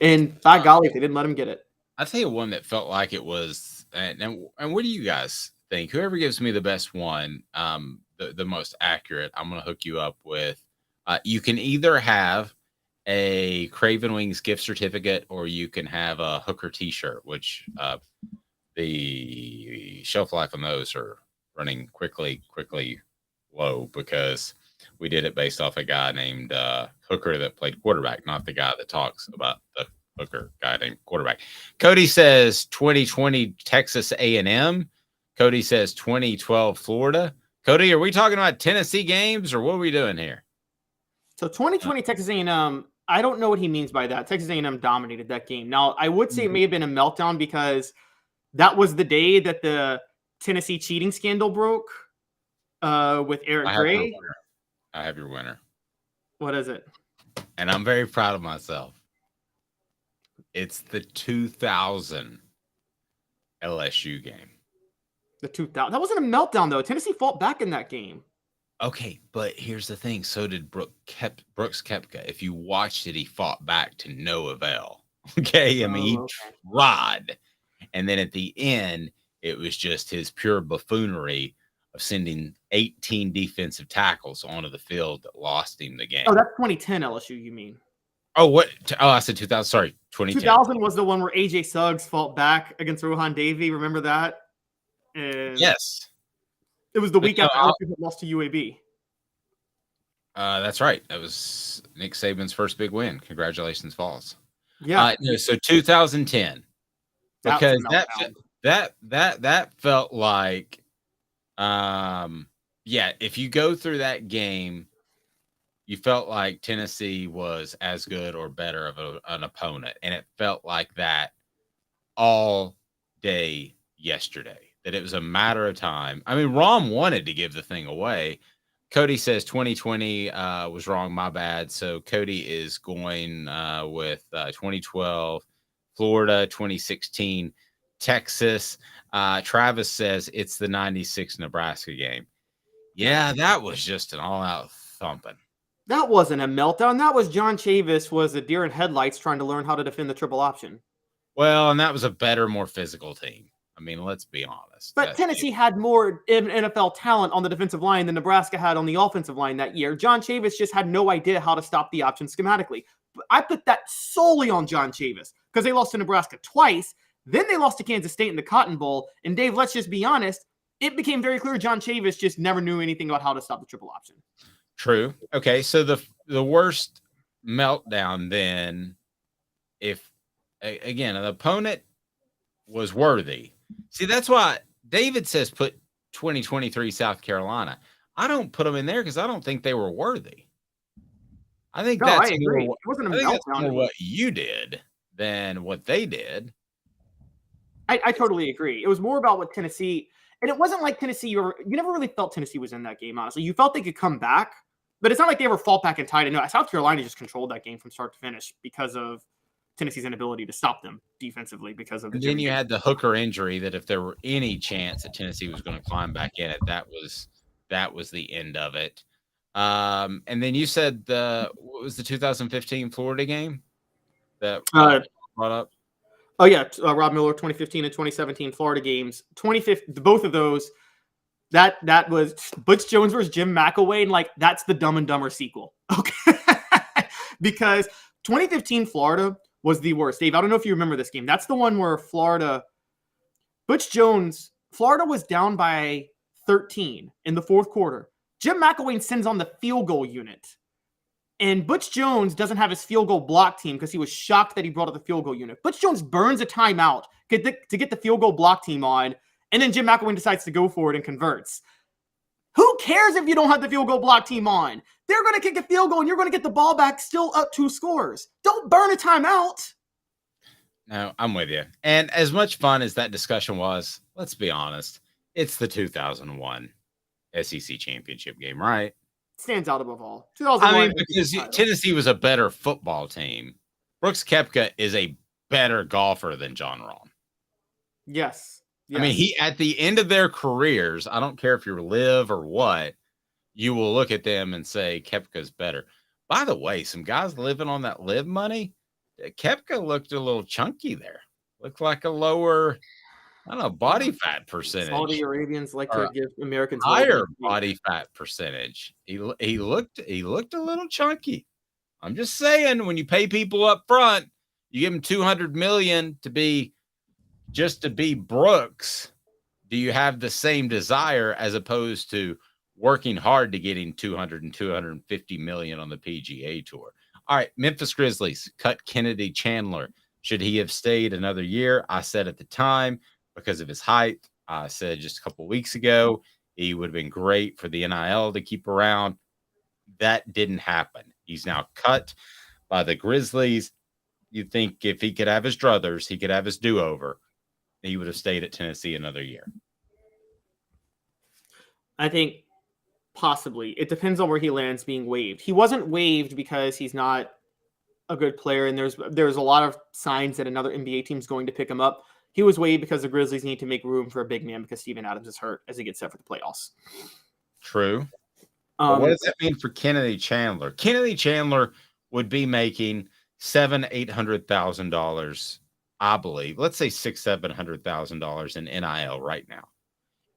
And by golly, they didn't let him get it. I'll tell you one that felt like it was, and what do you guys think? Whoever gives me the best one, the most accurate, I'm going to hook you up with. You can either have a Craven Wings gift certificate or you can have a Hooker t-shirt, which the shelf life on those are running quickly low because we did it based off a guy named Hooker that played quarterback, not the guy that talks about the Hooker guy named quarterback. Cody says 2020 Texas A&M. Cody says 2012 Florida. Cody, are we talking about Tennessee games or what are we doing here? So 2020 Texas A&M, I don't know what he means by that. Texas A&M dominated that game. Now, I would say it may have been a meltdown because that was the day that the Tennessee cheating scandal broke with Eric Gray. I have your winner. What is it? And I'm very proud of myself. It's the 2000 LSU game. The 2000. That wasn't a meltdown, though. Tennessee fought back in that game. Okay, but here's the thing. So did Brooks Koepka. If you watched it, he fought back to no avail. Okay? I mean, he tried. And then at the end, it was just his pure buffoonery of sending 18 defensive tackles onto the field that lost him the game. Oh, that's 2010 LSU, you mean? Oh, what? Oh, I said 2000. Sorry, 2010. 2000 was the one where AJ Suggs fought back against Rohan Davey. Remember that? And yes. It was the week after LSU had lost to UAB. That's right. That was Nick Saban's first big win. Congratulations, Vols. Yeah. So 2010. Because that felt like, if you go through that game, you felt like Tennessee was as good or better of an opponent. And it felt like that all day yesterday, that it was a matter of time. I mean, Rom wanted to give the thing away. Cody says 2020 was wrong. My bad. So Cody is going with 2012, Florida, 2016, Texas. Travis says it's the 96 Nebraska game. Yeah, that was just an all-out thumping. That wasn't a meltdown. That was John Chavis was a deer in headlights trying to learn how to defend the triple option. Well, and that was a better, more physical team. I mean, let's be honest. But Tennessee had more NFL talent on the defensive line than Nebraska had on the offensive line that year. John Chavis just had no idea how to stop the option schematically. I put that solely on John Chavis because they lost to Nebraska twice. Then they lost to Kansas State in the Cotton Bowl. And Dave, let's just be honest. It became very clear John Chavis just never knew anything about how to stop the triple option. True. Okay, so the worst meltdown then, if, again, an opponent was worthy. See, that's why David says put 2023 South Carolina. I don't put them in there because I don't think they were worthy. I think that's more, it wasn't a I think that's meltdown. more what you did than what they did. I totally agree. It was more about what Tennessee, and it wasn't like Tennessee, you never really felt Tennessee was in that game, honestly. You felt they could come back, but it's not like they ever fought back and tied it. No, South Carolina just controlled that game from start to finish because of Tennessee's inability to stop them defensively because of the. And then you had the Hooker injury that if there were any chance that Tennessee was going to climb back in it, that was the end of it. And then you said what was the 2015 Florida game that brought up? Oh yeah, Rob Miller 2015 and 2017 Florida games. 2015, both of those. That was Butch Jones versus Jim McElwain, and like that's the Dumb and Dumber sequel. Okay, because 2015 Florida was the worst. Dave, I don't know if you remember this game. That's the one where Florida was down by 13 in the fourth quarter. Jim McElwain sends on the field goal unit. And Butch Jones doesn't have his field goal block team because he was shocked that he brought up the field goal unit. Butch Jones burns a timeout to get the field goal block team on. And then Jim McElwain decides to go for it and converts. Who cares if you don't have the field goal block team on? They're going to kick a field goal and you're going to get the ball back still up 2 scores. Don't burn a timeout. No, I'm with you. And as much fun as that discussion was, let's be honest, it's the 2001 SEC championship game, right? Stands out above all. 2001. I mean, because Tennessee was a better football team. Brooks Koepka is a better golfer than John Rahm. Yes. I mean, he at the end of their careers, I don't care if you're live or what, you will look at them and say Koepka's better. By the way, some guys living on that live money, Koepka looked a little chunky there. Looked like a lower, I don't know, body fat percentage. Saudi Arabians like to give Americans higher body fat percentage. He looked a little chunky. I'm just saying, when you pay people up front, you give them $200 million to be Brooks. Do you have the same desire as opposed to working hard to getting 200 and 250 million on the PGA Tour? All right, Memphis Grizzlies cut Kennedy Chandler. Should he have stayed another year? I said at the time, because of his height, I said just a couple of weeks ago, he would have been great for the NIL to keep around. That didn't happen. He's now cut by the Grizzlies. You'd think if he could have his druthers, he could have his do-over, he would have stayed at Tennessee another year. I think possibly. It depends on where he lands being waived. He wasn't waived because he's not a good player, and there's a lot of signs that another NBA team's going to pick him up. He was waived because the Grizzlies need to make room for a big man because Steven Adams is hurt as he gets set for the playoffs. True. What does that mean for Kennedy Chandler? Kennedy Chandler would be making $700,000-$800,000, I believe. Let's say $600,000-$700,000 in NIL right now.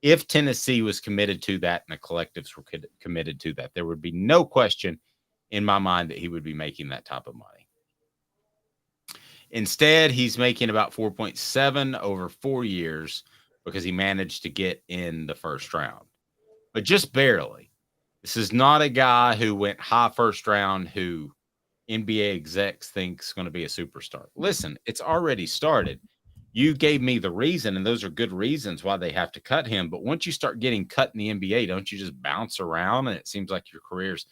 If Tennessee was committed to that and the collectives were committed to that, there would be no question in my mind that he would be making that type of money. Instead, he's making about 4.7 over 4 years because he managed to get in the first round, but just barely. This is not a guy who went high first round who NBA execs think is going to be a superstar. Listen, it's already started. You gave me the reason, and those are good reasons why they have to cut him. But once you start getting cut in the NBA, don't you just bounce around and it seems like your career's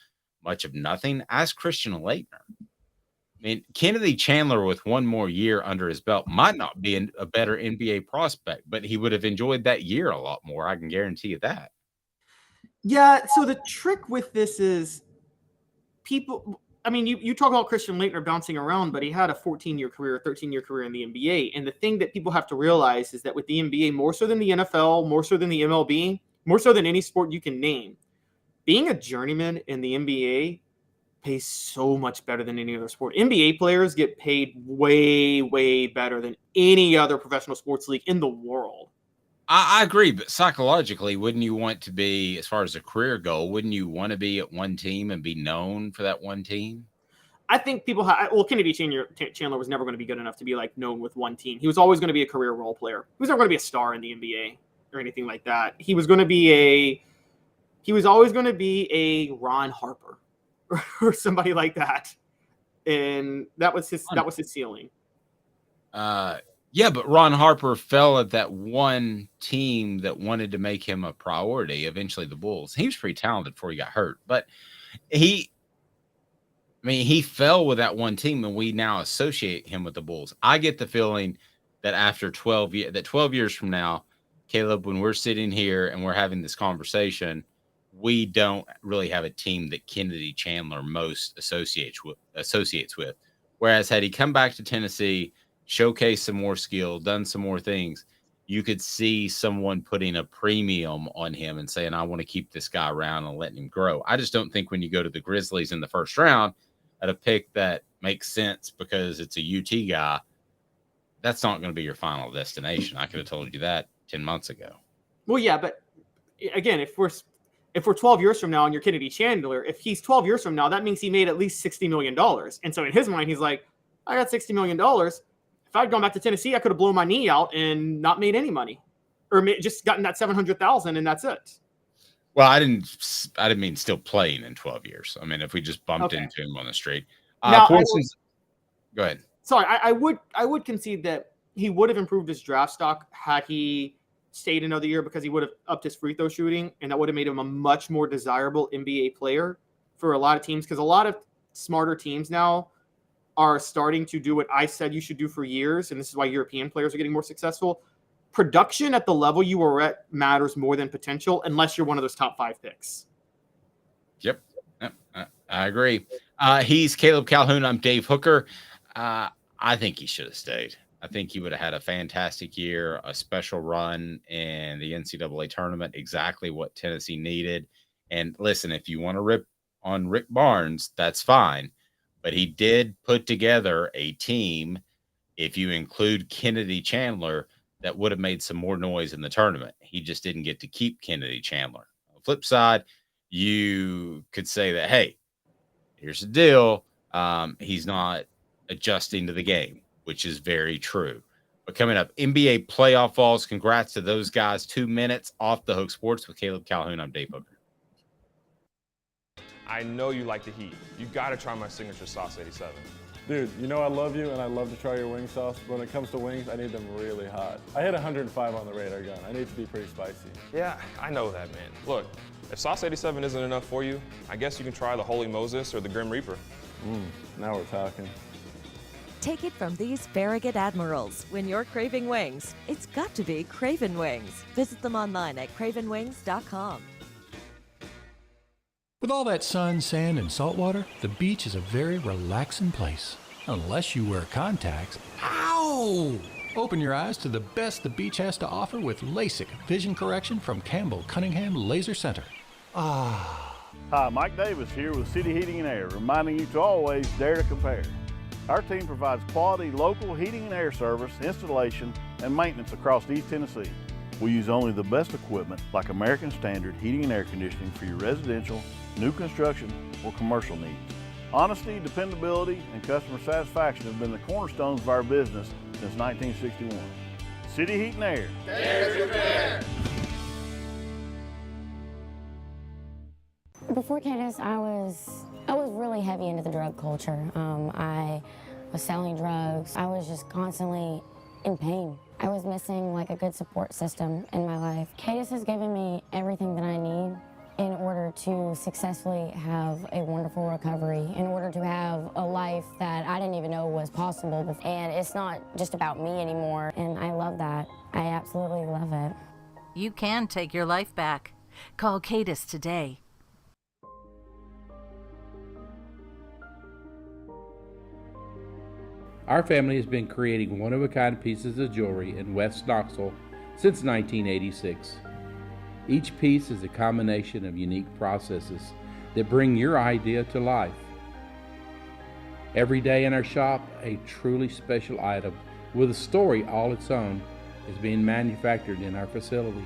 much of nothing. Ask Christian Laettner. I mean, Kennedy Chandler with one more year under his belt might not be a better NBA prospect, but he would have enjoyed that year a lot more. I can guarantee you that. Yeah, so the trick with this is people, I mean, you talk about Christian Laettner bouncing around, but he had a 14-year career, 13-year career in the NBA. And the thing that people have to realize is that with the NBA, more so than the NFL, more so than the MLB, more so than any sport you can name, being a journeyman in the NBA pays so much better than any other sport. NBA players get paid way, way better than any other professional sports league in the world. I agree, but psychologically, wouldn't you want to be, as far as a career goal, wouldn't you want to be at one team and be known for that one team? I think people Kennedy Chandler was never going to be good enough to be like known with one team. He was always going to be a career role player. He was never going to be a star in the NBA or anything like that. He was always going to be a Ron Harper or somebody like that. And that was his ceiling. Yeah, but Ron Harper fell at that one team that wanted to make him a priority, eventually the Bulls. He was pretty talented before he got hurt, but he fell with that one team, and we now associate him with the Bulls. I get the feeling that after 12 years from now, Caleb, when we're sitting here and we're having this conversation, we don't really have a team that Kennedy Chandler most associates with. Whereas had he come back to Tennessee, showcase some more skill, done some more things, you could see someone putting a premium on him and saying, I want to keep this guy around and letting him grow. I just don't think when you go to the Grizzlies in the first round at a pick that makes sense because it's a UT guy, that's not going to be your final destination. I could have told you that 10 months ago. Well, yeah, but again, if we're 12 years from now and you're Kennedy Chandler, if he's 12 years from now, that means he made at least $60 million. And so in his mind, he's like, I got $60 million. If I'd gone back to Tennessee, I could have blown my knee out and not made any money, or just gotten that $700,000 and that's it. Well, I didn't mean still playing in 12 years. I mean, if we just bumped into him on the street. Go ahead. Sorry, I would concede that he would have improved his draft stock had he stayed another year, because he would have upped his free throw shooting, and that would have made him a much more desirable NBA player for a lot of teams, because a lot of smarter teams now are starting to do what I said you should do for years, and this is why European players are getting more successful. Production at the level you were at matters more than potential, unless you're one of those top 5 picks. Yep. I agree. He's Caleb Calhoun. I'm Dave Hooker. I think he should have stayed. I think he would have had a fantastic year, a special run in the NCAA tournament, exactly what Tennessee needed. And listen, if you want to rip on Rick Barnes, that's fine. But he did put together a team, if you include Kennedy Chandler, that would have made some more noise in the tournament. He just didn't get to keep Kennedy Chandler. On the flip side, you could say that, hey, here's the deal. He's not adjusting to the game, which is very true. But coming up, NBA playoff Vols. Congrats to those guys. 2 minutes off the Hook Sports with Caleb Calhoun. I'm Dave Hooker. I know you like the heat. You got to try my signature sauce 87. Dude, you know I love you and I love to try your wing sauce. But when it comes to wings, I need them really hot. I hit 105 on the radar gun. I need to be pretty spicy. Yeah, I know that, man. Look, if sauce 87 isn't enough for you, I guess you can try the Holy Moses or the Grim Reaper. Now we're talking. Take it from these Farragut admirals. When you're craving wings, it's got to be Craven Wings. Visit them online at cravenwings.com. With all that sun, sand, and salt water, the beach is a very relaxing place. Unless you wear contacts. Ow! Open your eyes to the best the beach has to offer with LASIK vision correction from Campbell Cunningham Laser Center. Hi, Mike Davis here with City Heating and Air, reminding you to always dare to compare. Our team provides quality local heating and air service, installation, and maintenance across East Tennessee. We use only the best equipment like American Standard heating and air conditioning for your residential, new construction, or commercial needs. Honesty, dependability, and customer satisfaction have been the cornerstones of our business since 1961. City Heat and Air. Dare to compare. Before Cadis, I was really heavy into the drug culture. I was selling drugs. I was just constantly in pain. I was missing like a good support system in my life. Cadis has given me everything that I need in order to successfully have a wonderful recovery, in order to have a life that I didn't even know was possible before. And it's not just about me anymore, and I love that. I absolutely love it. You can take your life back. Call Cadis today. Our family has been creating one-of-a-kind pieces of jewelry in West Knoxville since 1986. Each piece is a combination of unique processes that bring your idea to life. Every day in our shop, a truly special item with a story all its own is being manufactured in our facility,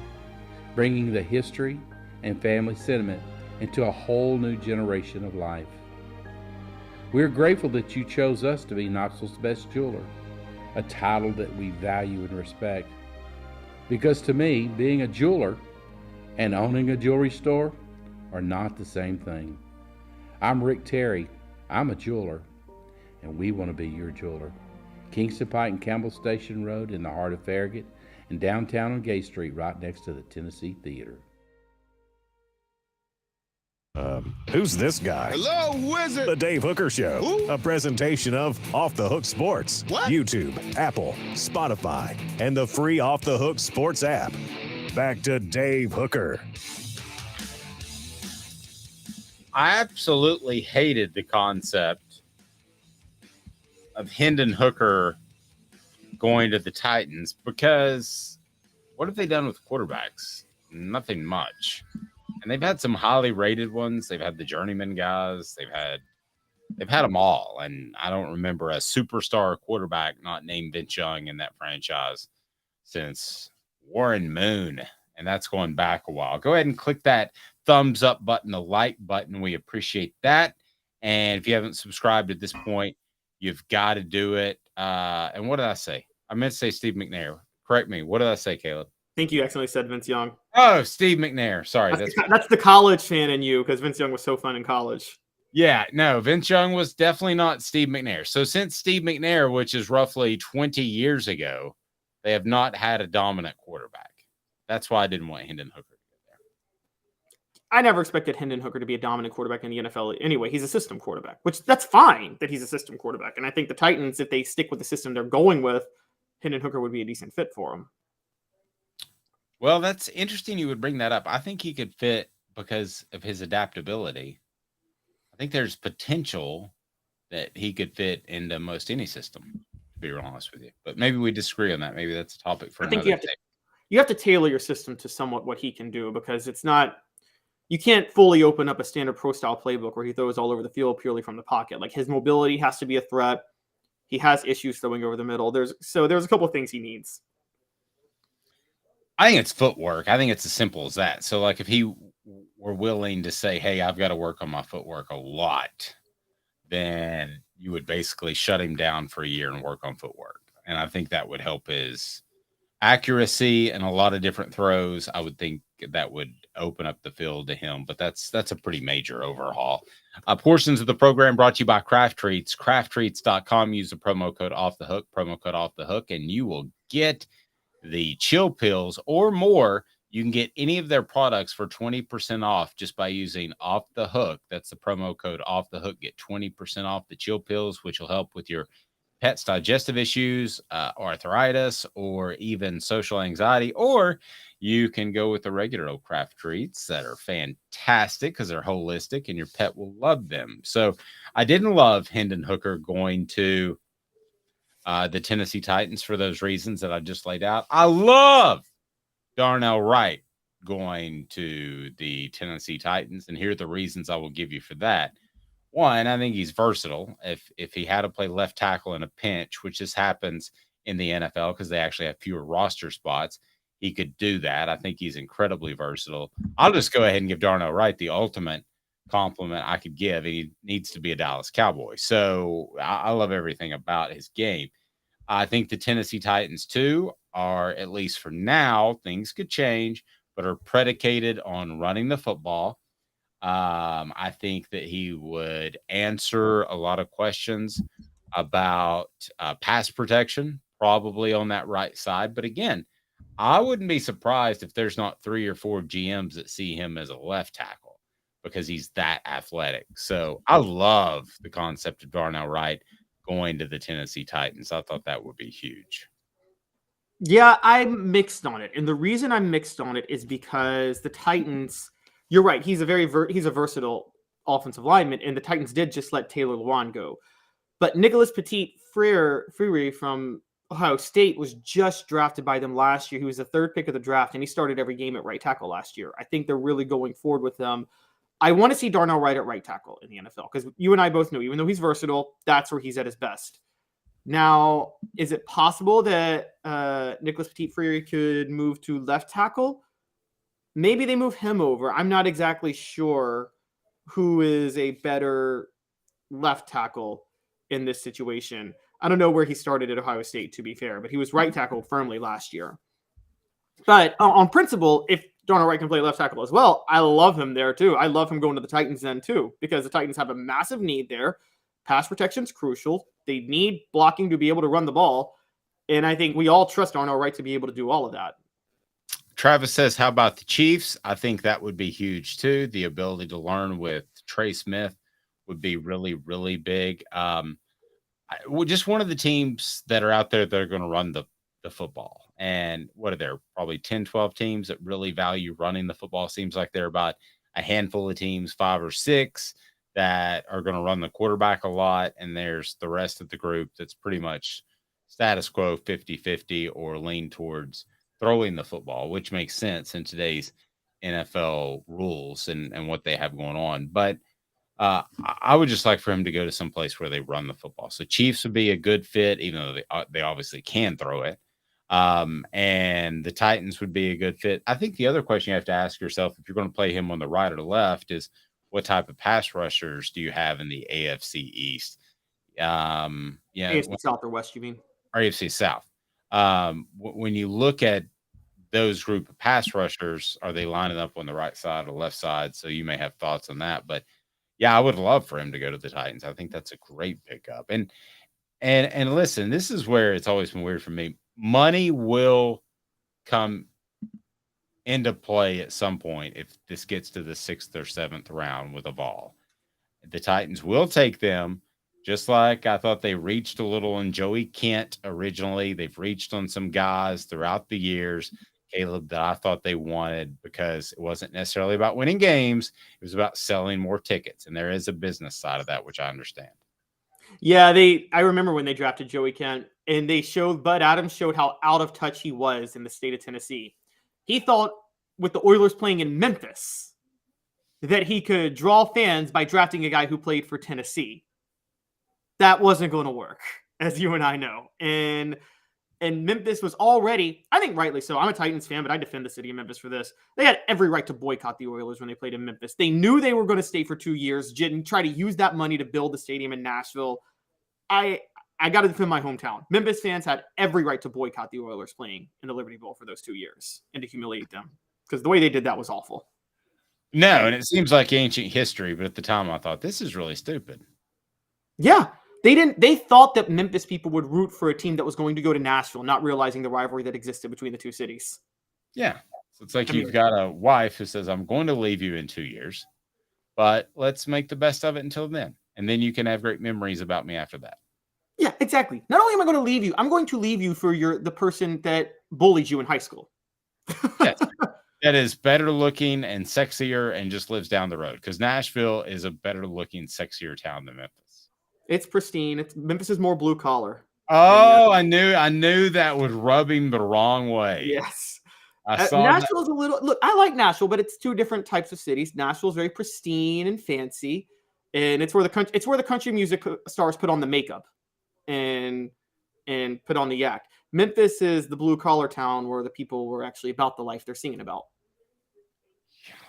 bringing the history and family sentiment into a whole new generation of life. We are grateful that you chose us to be Knoxville's best jeweler, a title that we value and respect. Because to me, being a jeweler and owning a jewelry store are not the same thing. I'm Rick Terry. I'm a jeweler, and we want to be your jeweler. Kingston Pike and Campbell Station Road in the heart of Farragut, and downtown on Gay Street right next to the Tennessee Theater. Who's this guy? Hello, wizard. The Dave Hooker Show. Who? A presentation of Off the Hook Sports. What? YouTube, Apple, Spotify, and the free Off the Hook Sports app. Back to Dave Hooker. I absolutely hated the concept of Hendon Hooker going to the Titans because what have they done with quarterbacks? Nothing much. And they've had some highly rated ones. They've had the journeyman guys. They've had them all. And I don't remember a superstar quarterback not named Vince Young in that franchise since Warren Moon. And that's going back a while. Go ahead and click that thumbs up button, the like button. We appreciate that. And if you haven't subscribed at this point, you've got to do it. And what did I say? I meant to say Steve McNair. Correct me. What did I say, Caleb? I think you accidentally said Vince Young. Oh, Steve McNair. Sorry. That's the college fan in you because Vince Young was so fun in college. Yeah, no, Vince Young was definitely not Steve McNair. So since Steve McNair, which is roughly 20 years ago, they have not had a dominant quarterback. That's why I didn't want Hendon Hooker to get there. I never expected Hendon Hooker to be a dominant quarterback in the NFL. Anyway, he's a system quarterback, which that's fine that he's a system quarterback. And I think the Titans, if they stick with the system they're going with, Hendon Hooker would be a decent fit for him. Well, that's interesting you would bring that up. I think he could fit because of his adaptability. I think there's potential that he could fit into most any system, to be real honest with you. But maybe we disagree on that. Maybe that's a topic for another day. You have to tailor your system to somewhat what he can do because it's not – you can't fully open up a standard pro-style playbook where he throws all over the field purely from the pocket. Like his mobility has to be a threat. He has issues throwing over the middle. There's a couple of things he needs. I think it's footwork. I think it's as simple as that. So, like, if he were willing to say, hey, I've got to work on my footwork a lot, then you would basically shut him down for a year and work on footwork. And I think that would help his accuracy and a lot of different throws. I would think that would open up the field to him. But that's a pretty major overhaul. Portions of the program brought to you by Craft Treats. CraftTreats.com. Use the promo code OFFTHEHOOK, and you will get the chill pills or more. You can get any of their products for 20% off just by using Off the Hook. That's the promo code Off the Hook. Get 20% off the chill pills, which will help with your pet's digestive issues, arthritis, or even social anxiety. Or you can go with the regular old Craft Treats that are fantastic because they're holistic and your pet will love them. So I didn't love Hendon Hooker going to the Tennessee Titans for those reasons that I just laid out. I love Darnell Wright going to the Tennessee Titans, and here are the reasons I will give you for that. One, I think he's versatile. If he had to play left tackle in a pinch, which just happens in the NFL because they actually have fewer roster spots, he could do that. I think he's incredibly versatile. I'll just go ahead and give Darnell Wright the ultimate compliment I could give. He needs to be a Dallas Cowboy. So I love everything about his game. I think the Tennessee Titans, too, are, at least for now, things could change, but are predicated on running the football. I think that he would answer a lot of questions about pass protection, probably on that right side. But again, I wouldn't be surprised if there's not 3 or 4 GMs that see him as a left tackle. because he's that athletic. So I love the concept of Darnell Wright going to the Tennessee Titans. I thought that would be huge. Yeah, I'm mixed on it. And the reason I'm mixed on it is because the Titans, you're right, he's a he's a versatile offensive lineman, and the Titans did just let Taylor Lewan go. But Nicholas Petit-Frere from Ohio State was just drafted by them last year. He was the third pick of the draft, and he started every game at right tackle last year. I think they're really going forward with him. I want to see Darnell Wright at right tackle in the NFL because you and I both know, even though he's versatile, that's where he's at his best. Now, is it possible that Nicholas Petit-Frere could move to left tackle? Maybe they move him over. I'm not exactly sure who is a better left tackle in this situation. I don't know where he started at Ohio State, to be fair, but he was right tackle firmly last year. But on principle, if Darnell Wright can play left tackle as well, I love him there too. I love him going to the Titans then too, because the Titans have a massive need there. Pass protection is crucial. They need blocking to be able to run the ball. And I think we all trust Darnell Wright to be able to do all of that. Travis says, how about the Chiefs? I think that would be huge too. The ability to learn with Trey Smith would be really, really big. Just one of the teams that are out there that are going to run the football. And what are there? Probably 10, 12 teams that really value running the football. Seems like there are about a handful of teams, 5 or 6, that are going to run the quarterback a lot. And there's the rest of the group that's pretty much status quo, 50-50, or lean towards throwing the football, which makes sense in today's NFL rules and what they have going on. But I would just like for him to go to some place where they run the football. So Chiefs would be a good fit, even though they obviously can throw it. And the Titans would be a good fit. I think the other question you have to ask yourself, if you're going to play him on the right or the left, is what type of pass rushers do you have in the AFC East? AFC South or West, you mean? Or AFC South. When you look at those group of pass rushers, are they lining up on the right side or left side? So you may have thoughts on that, but yeah, I would love for him to go to the Titans. I think that's a great pickup. And listen, this is where it's always been weird for me. Money will come into play at some point if this gets to the 6th or 7th round with a Vol. The Titans will take them, just like I thought they reached a little on Joey Kent originally. They've reached on some guys throughout the years, Caleb, that I thought they wanted, because it wasn't necessarily about winning games. It was about selling more tickets. And there is a business side of that, which I understand. Yeah, I remember when they drafted Joey Kent, and Bud Adams showed how out of touch he was in the state of Tennessee. He thought with the Oilers playing in Memphis that he could draw fans by drafting a guy who played for Tennessee. That wasn't going to work, as you and I know. And Memphis was already, I think rightly so, I'm a Titans fan, but I defend the city of Memphis for this. They had every right to boycott the Oilers when they played in Memphis. They knew they were going to stay for 2 years, and try to use that money to build the stadium in Nashville. I got to defend my hometown. Memphis fans had every right to boycott the Oilers playing in the Liberty Bowl for those 2 years and to humiliate them, because the way they did that was awful. No, and it seems like ancient history, but at the time I thought, this is really stupid. Yeah. They thought that Memphis people would root for a team that was going to go to Nashville, not realizing the rivalry that existed between the two cities. Yeah. So it's like you've got a wife who says, I'm going to leave you in 2 years, but let's make the best of it until then. And then you can have great memories about me after that. Yeah, exactly. Not only am I going to leave you, I'm going to leave you for the person that bullied you in high school. Yes. That is better looking and sexier and just lives down the road, because Nashville is a better looking, sexier town than Memphis. It's pristine. Memphis is more blue collar. Oh, I knew that would rub him the wrong way. Yes. Nashville's a little, look, I like Nashville, but it's two different types of cities. Nashville's very pristine and fancy, and it's where the country music stars put on the makeup and put on the yak. Memphis is the blue collar town where the people were actually about the life they're singing about.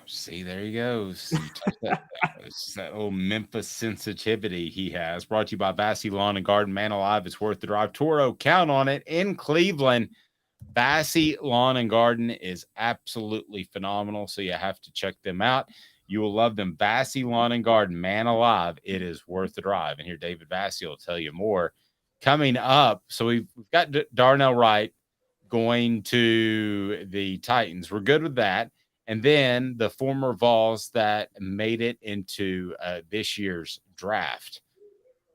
See, there he goes. It's that old Memphis sensitivity he has. Brought to you by Vassy Lawn and Garden. Man alive, it's worth the drive. Toro, count on it in Cleveland. Vassy Lawn and Garden is absolutely phenomenal, so you have to check them out. You will love them. Vassy Lawn and Garden, man alive, it is worth the drive. And here David Vassy will tell you more coming up. So we've got Darnell Wright going to the Titans. We're good with that. And then the former Vols that made it into this year's draft.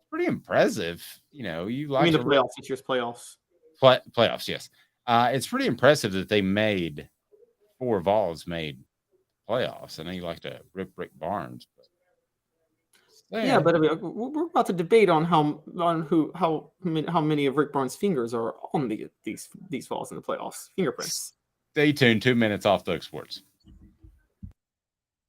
Pretty impressive. You like the playoffs, this year's playoffs. Playoffs, yes. It's pretty impressive that they made 4 Vols made playoffs. I know you like to rip Rick Barnes. But but I mean, we're about to debate on how many of Rick Barnes' fingers are on these Vols in the playoffs. Fingerprints. Stay tuned. 2 minutes off the Hook Sports.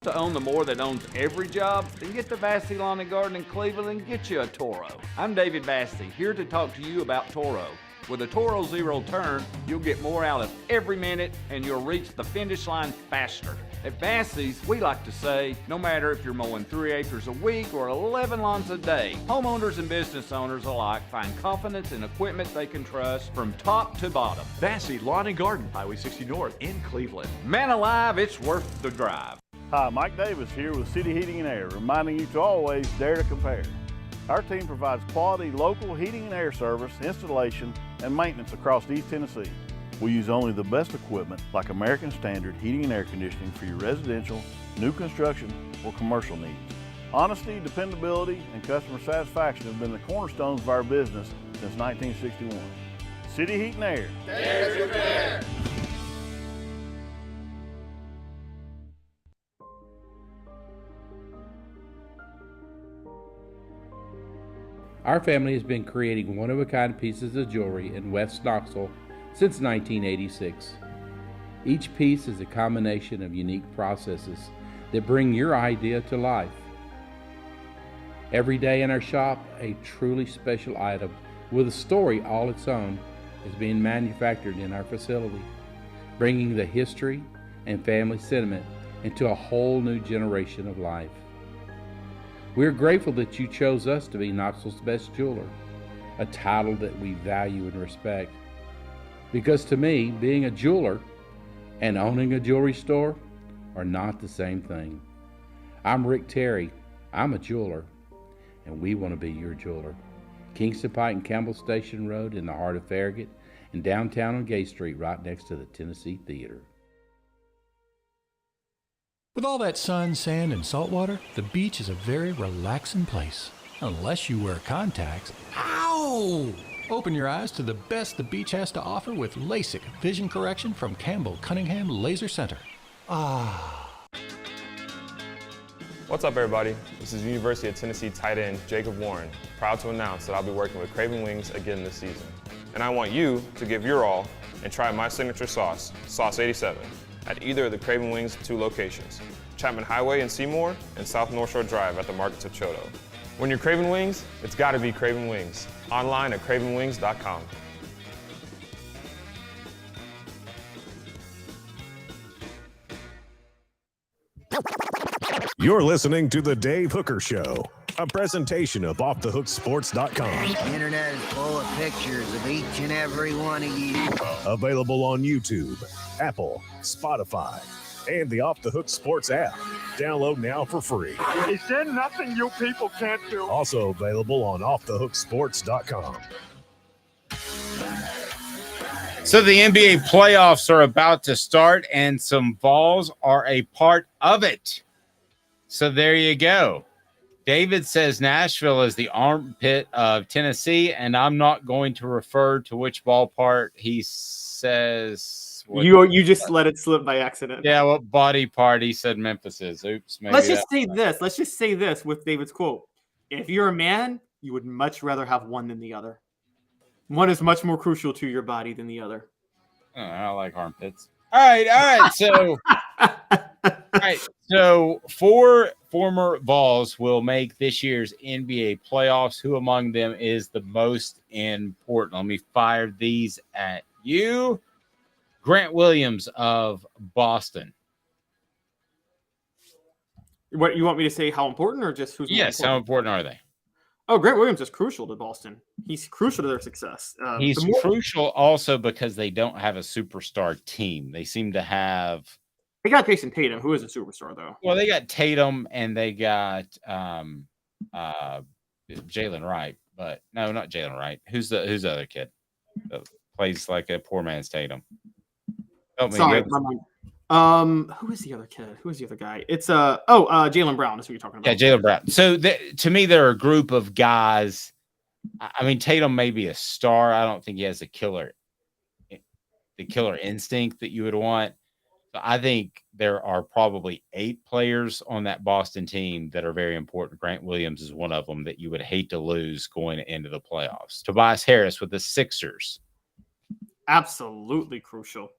To own the more that owns every job, then get to Vassey Lawn and Garden in Cleveland and get you a Toro. I'm David Vassey, here to talk to you about Toro. With a Toro Zero Turn, you'll get more out of every minute and you'll reach the finish line faster. At Vassey's, we like to say, no matter if you're mowing 3 acres a week or 11 lawns a day, homeowners and business owners alike find confidence in equipment they can trust from top to bottom. Vassey Lawn and Garden, Highway 60 North in Cleveland. Man alive, it's worth the drive. Hi, Mike Davis here with City Heating and Air, reminding you to always dare to compare. Our team provides quality local heating and air service, installation, and maintenance across East Tennessee. We use only the best equipment like American Standard heating and air conditioning for your residential, new construction, or commercial needs. Honesty, dependability, and customer satisfaction have been the cornerstones of our business since 1961. City Heat and Air. Dare to compare. Our family has been creating one-of-a-kind pieces of jewelry in West Knoxville since 1986. Each piece is a combination of unique processes that bring your idea to life. Every day in our shop, a truly special item with a story all its own is being manufactured in our facility, bringing the history and family sentiment into a whole new generation of life. We're grateful that you chose us to be Knoxville's best jeweler, a title that we value and respect. Because to me, being a jeweler and owning a jewelry store are not the same thing. I'm Rick Terry, I'm a jeweler, and we want to be your jeweler. Kingston Pike and Campbell Station Road in the heart of Farragut, and downtown on Gay Street right next to the Tennessee Theater. With all that sun, sand, and salt water, the beach is a very relaxing place. Unless you wear contacts. Ow! Open your eyes to the best the beach has to offer with LASIK vision correction from Campbell Cunningham Laser Center. What's up, everybody? This is University of Tennessee tight end Jacob Warren, proud to announce that I'll be working with Craven Wings again this season. And I want you to give your all and try my signature sauce, Sauce 87, at either of the Craven Wings 2 locations, Chapman Highway in Seymour and South North Shore Drive at the Markets of Choteau. When you're craving wings, it's gotta be Craven Wings. Online at cravenwings.com. You're listening to The Dave Hooker Show, a presentation of OffTheHookSports.com. The internet is full of pictures of each and every one of you. Available on YouTube, Apple, Spotify, and the Off the Hook Sports app. Download now for free. Is there nothing you people can't do? Also available on OffTheHookSports.com. So the NBA playoffs are about to start, and some Vols are a part of it. So there you go. David says Nashville is the armpit of Tennessee, and I'm not going to refer to which ballpark he says. You just let it slip by accident. Yeah, what body part he said Memphis is. Oops. Maybe Let's just say this with David's quote. If you're a man, you would much rather have one than the other. One is much more crucial to your body than the other. Oh, I don't like armpits. All right. So 4 former Vols will make this year's NBA playoffs. Who among them is the most important? Let me fire these at you. Grant Williams of Boston. What you want me to say? How important, or just who's? Yes, how important are they? Oh, Grant Williams is crucial to Boston. He's crucial to their success. He's crucial also because they don't have a superstar team. They seem to have. They got Jason Tatum, who is a superstar, though. Well, they got Tatum and they got Jalen Wright, but no, not Jalen Wright. Who's the other kid that plays like a poor man's Tatum? Help me. Sorry, Who is the other kid? Who is the other guy? It's Jaylen Brown. That's what you're talking about. Yeah, Jaylen Brown. So to me, they're a group of guys. I mean, Tatum may be a star. I don't think he has the killer instinct that you would want. So I think there are probably 8 players on that Boston team that are very important. Grant Williams is one of them that you would hate to lose going into the playoffs. Tobias Harris with the Sixers. Absolutely crucial.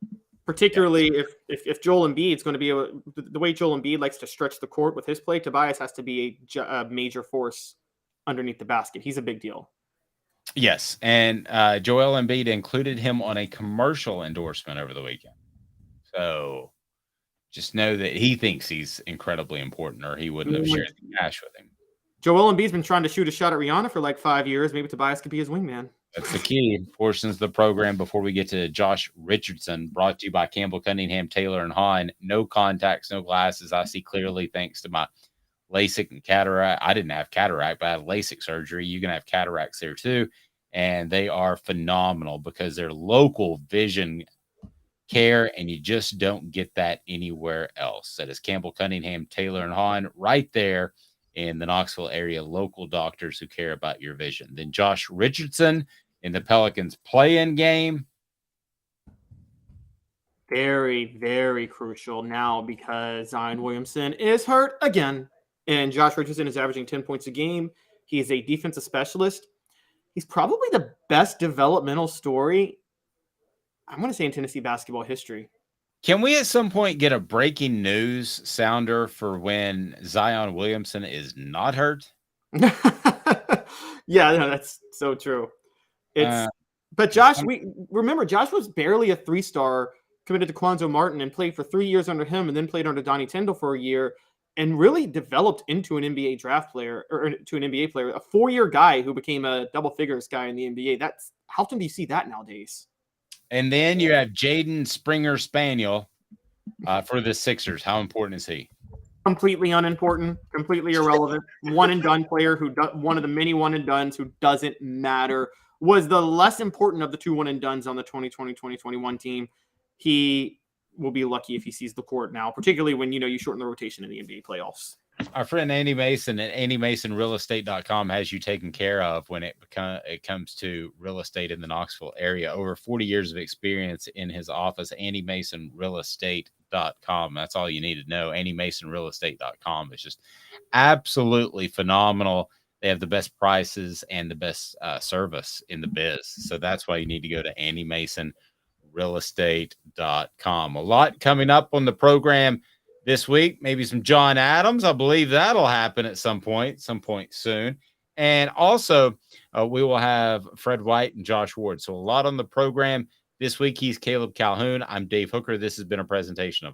Particularly if Joel Embiid is going to be the way Joel Embiid likes to stretch the court with his play, Tobias has to be a major force underneath the basket. He's a big deal. Yes, and Joel Embiid included him on a commercial endorsement over the weekend. So just know that he thinks he's incredibly important, or he wouldn't have shared the cash with him. Joel Embiid's been trying to shoot a shot at Rihanna for like 5 years. Maybe Tobias could be his wingman. That's the key portions of the program before we get to Josh Richardson, brought to you by Campbell Cunningham, Taylor, and Hahn. No contacts, no glasses. I see clearly thanks to my LASIK and cataract. I didn't have cataract, but I had LASIK surgery. You can have cataracts there too. And they are phenomenal because they're local vision care, and you just don't get that anywhere else. That is Campbell Cunningham, Taylor, and Hahn right there in the Knoxville area, local doctors who care about your vision. Then Josh Richardson in the Pelicans play-in game. Very, very crucial now because Zion Williamson is hurt again. And Josh Richardson is averaging 10 points a game. He is a defensive specialist. He's probably the best developmental story, I'm going to say, in Tennessee basketball history. Can we at some point get a breaking news sounder for when Zion Williamson is not hurt? Yeah, no, that's so true. But Josh, remember Josh was barely a 3-star, committed to Quanzo Martin and played for 3 years under him, and then played under Donnie Tyndall for a year, and really developed into an NBA draft player, or to an NBA player, a 4-year guy who became a double figures guy in the NBA. That's how often do you see that nowadays? And then you have Jaden Springer Spaniel for the Sixers. How important is he? Completely unimportant, completely irrelevant. One and done player one of the many one and dones who doesn't matter. Was the less important of the 2 one and dones on the 2020-2021 team. He will be lucky if he sees the court now, particularly when you shorten the rotation in the NBA playoffs. Our friend Andy Mason at AndyMasonRealEstate.com has you taken care of when it comes to real estate in the Knoxville area. Over 40 years of experience in his office. AndyMasonRealEstate.com. That's all you need to know. AndyMasonRealEstate.com is just absolutely phenomenal. They have the best prices and the best service in the biz. So that's why you need to go to AndyMasonRealEstate.com. A lot coming up on the program this week, maybe some John Adams. I believe that'll happen at some point soon. And also, we will have Fred White and Josh Ward. So a lot on the program this week. He's Caleb Calhoun. I'm Dave Hooker. This has been a presentation of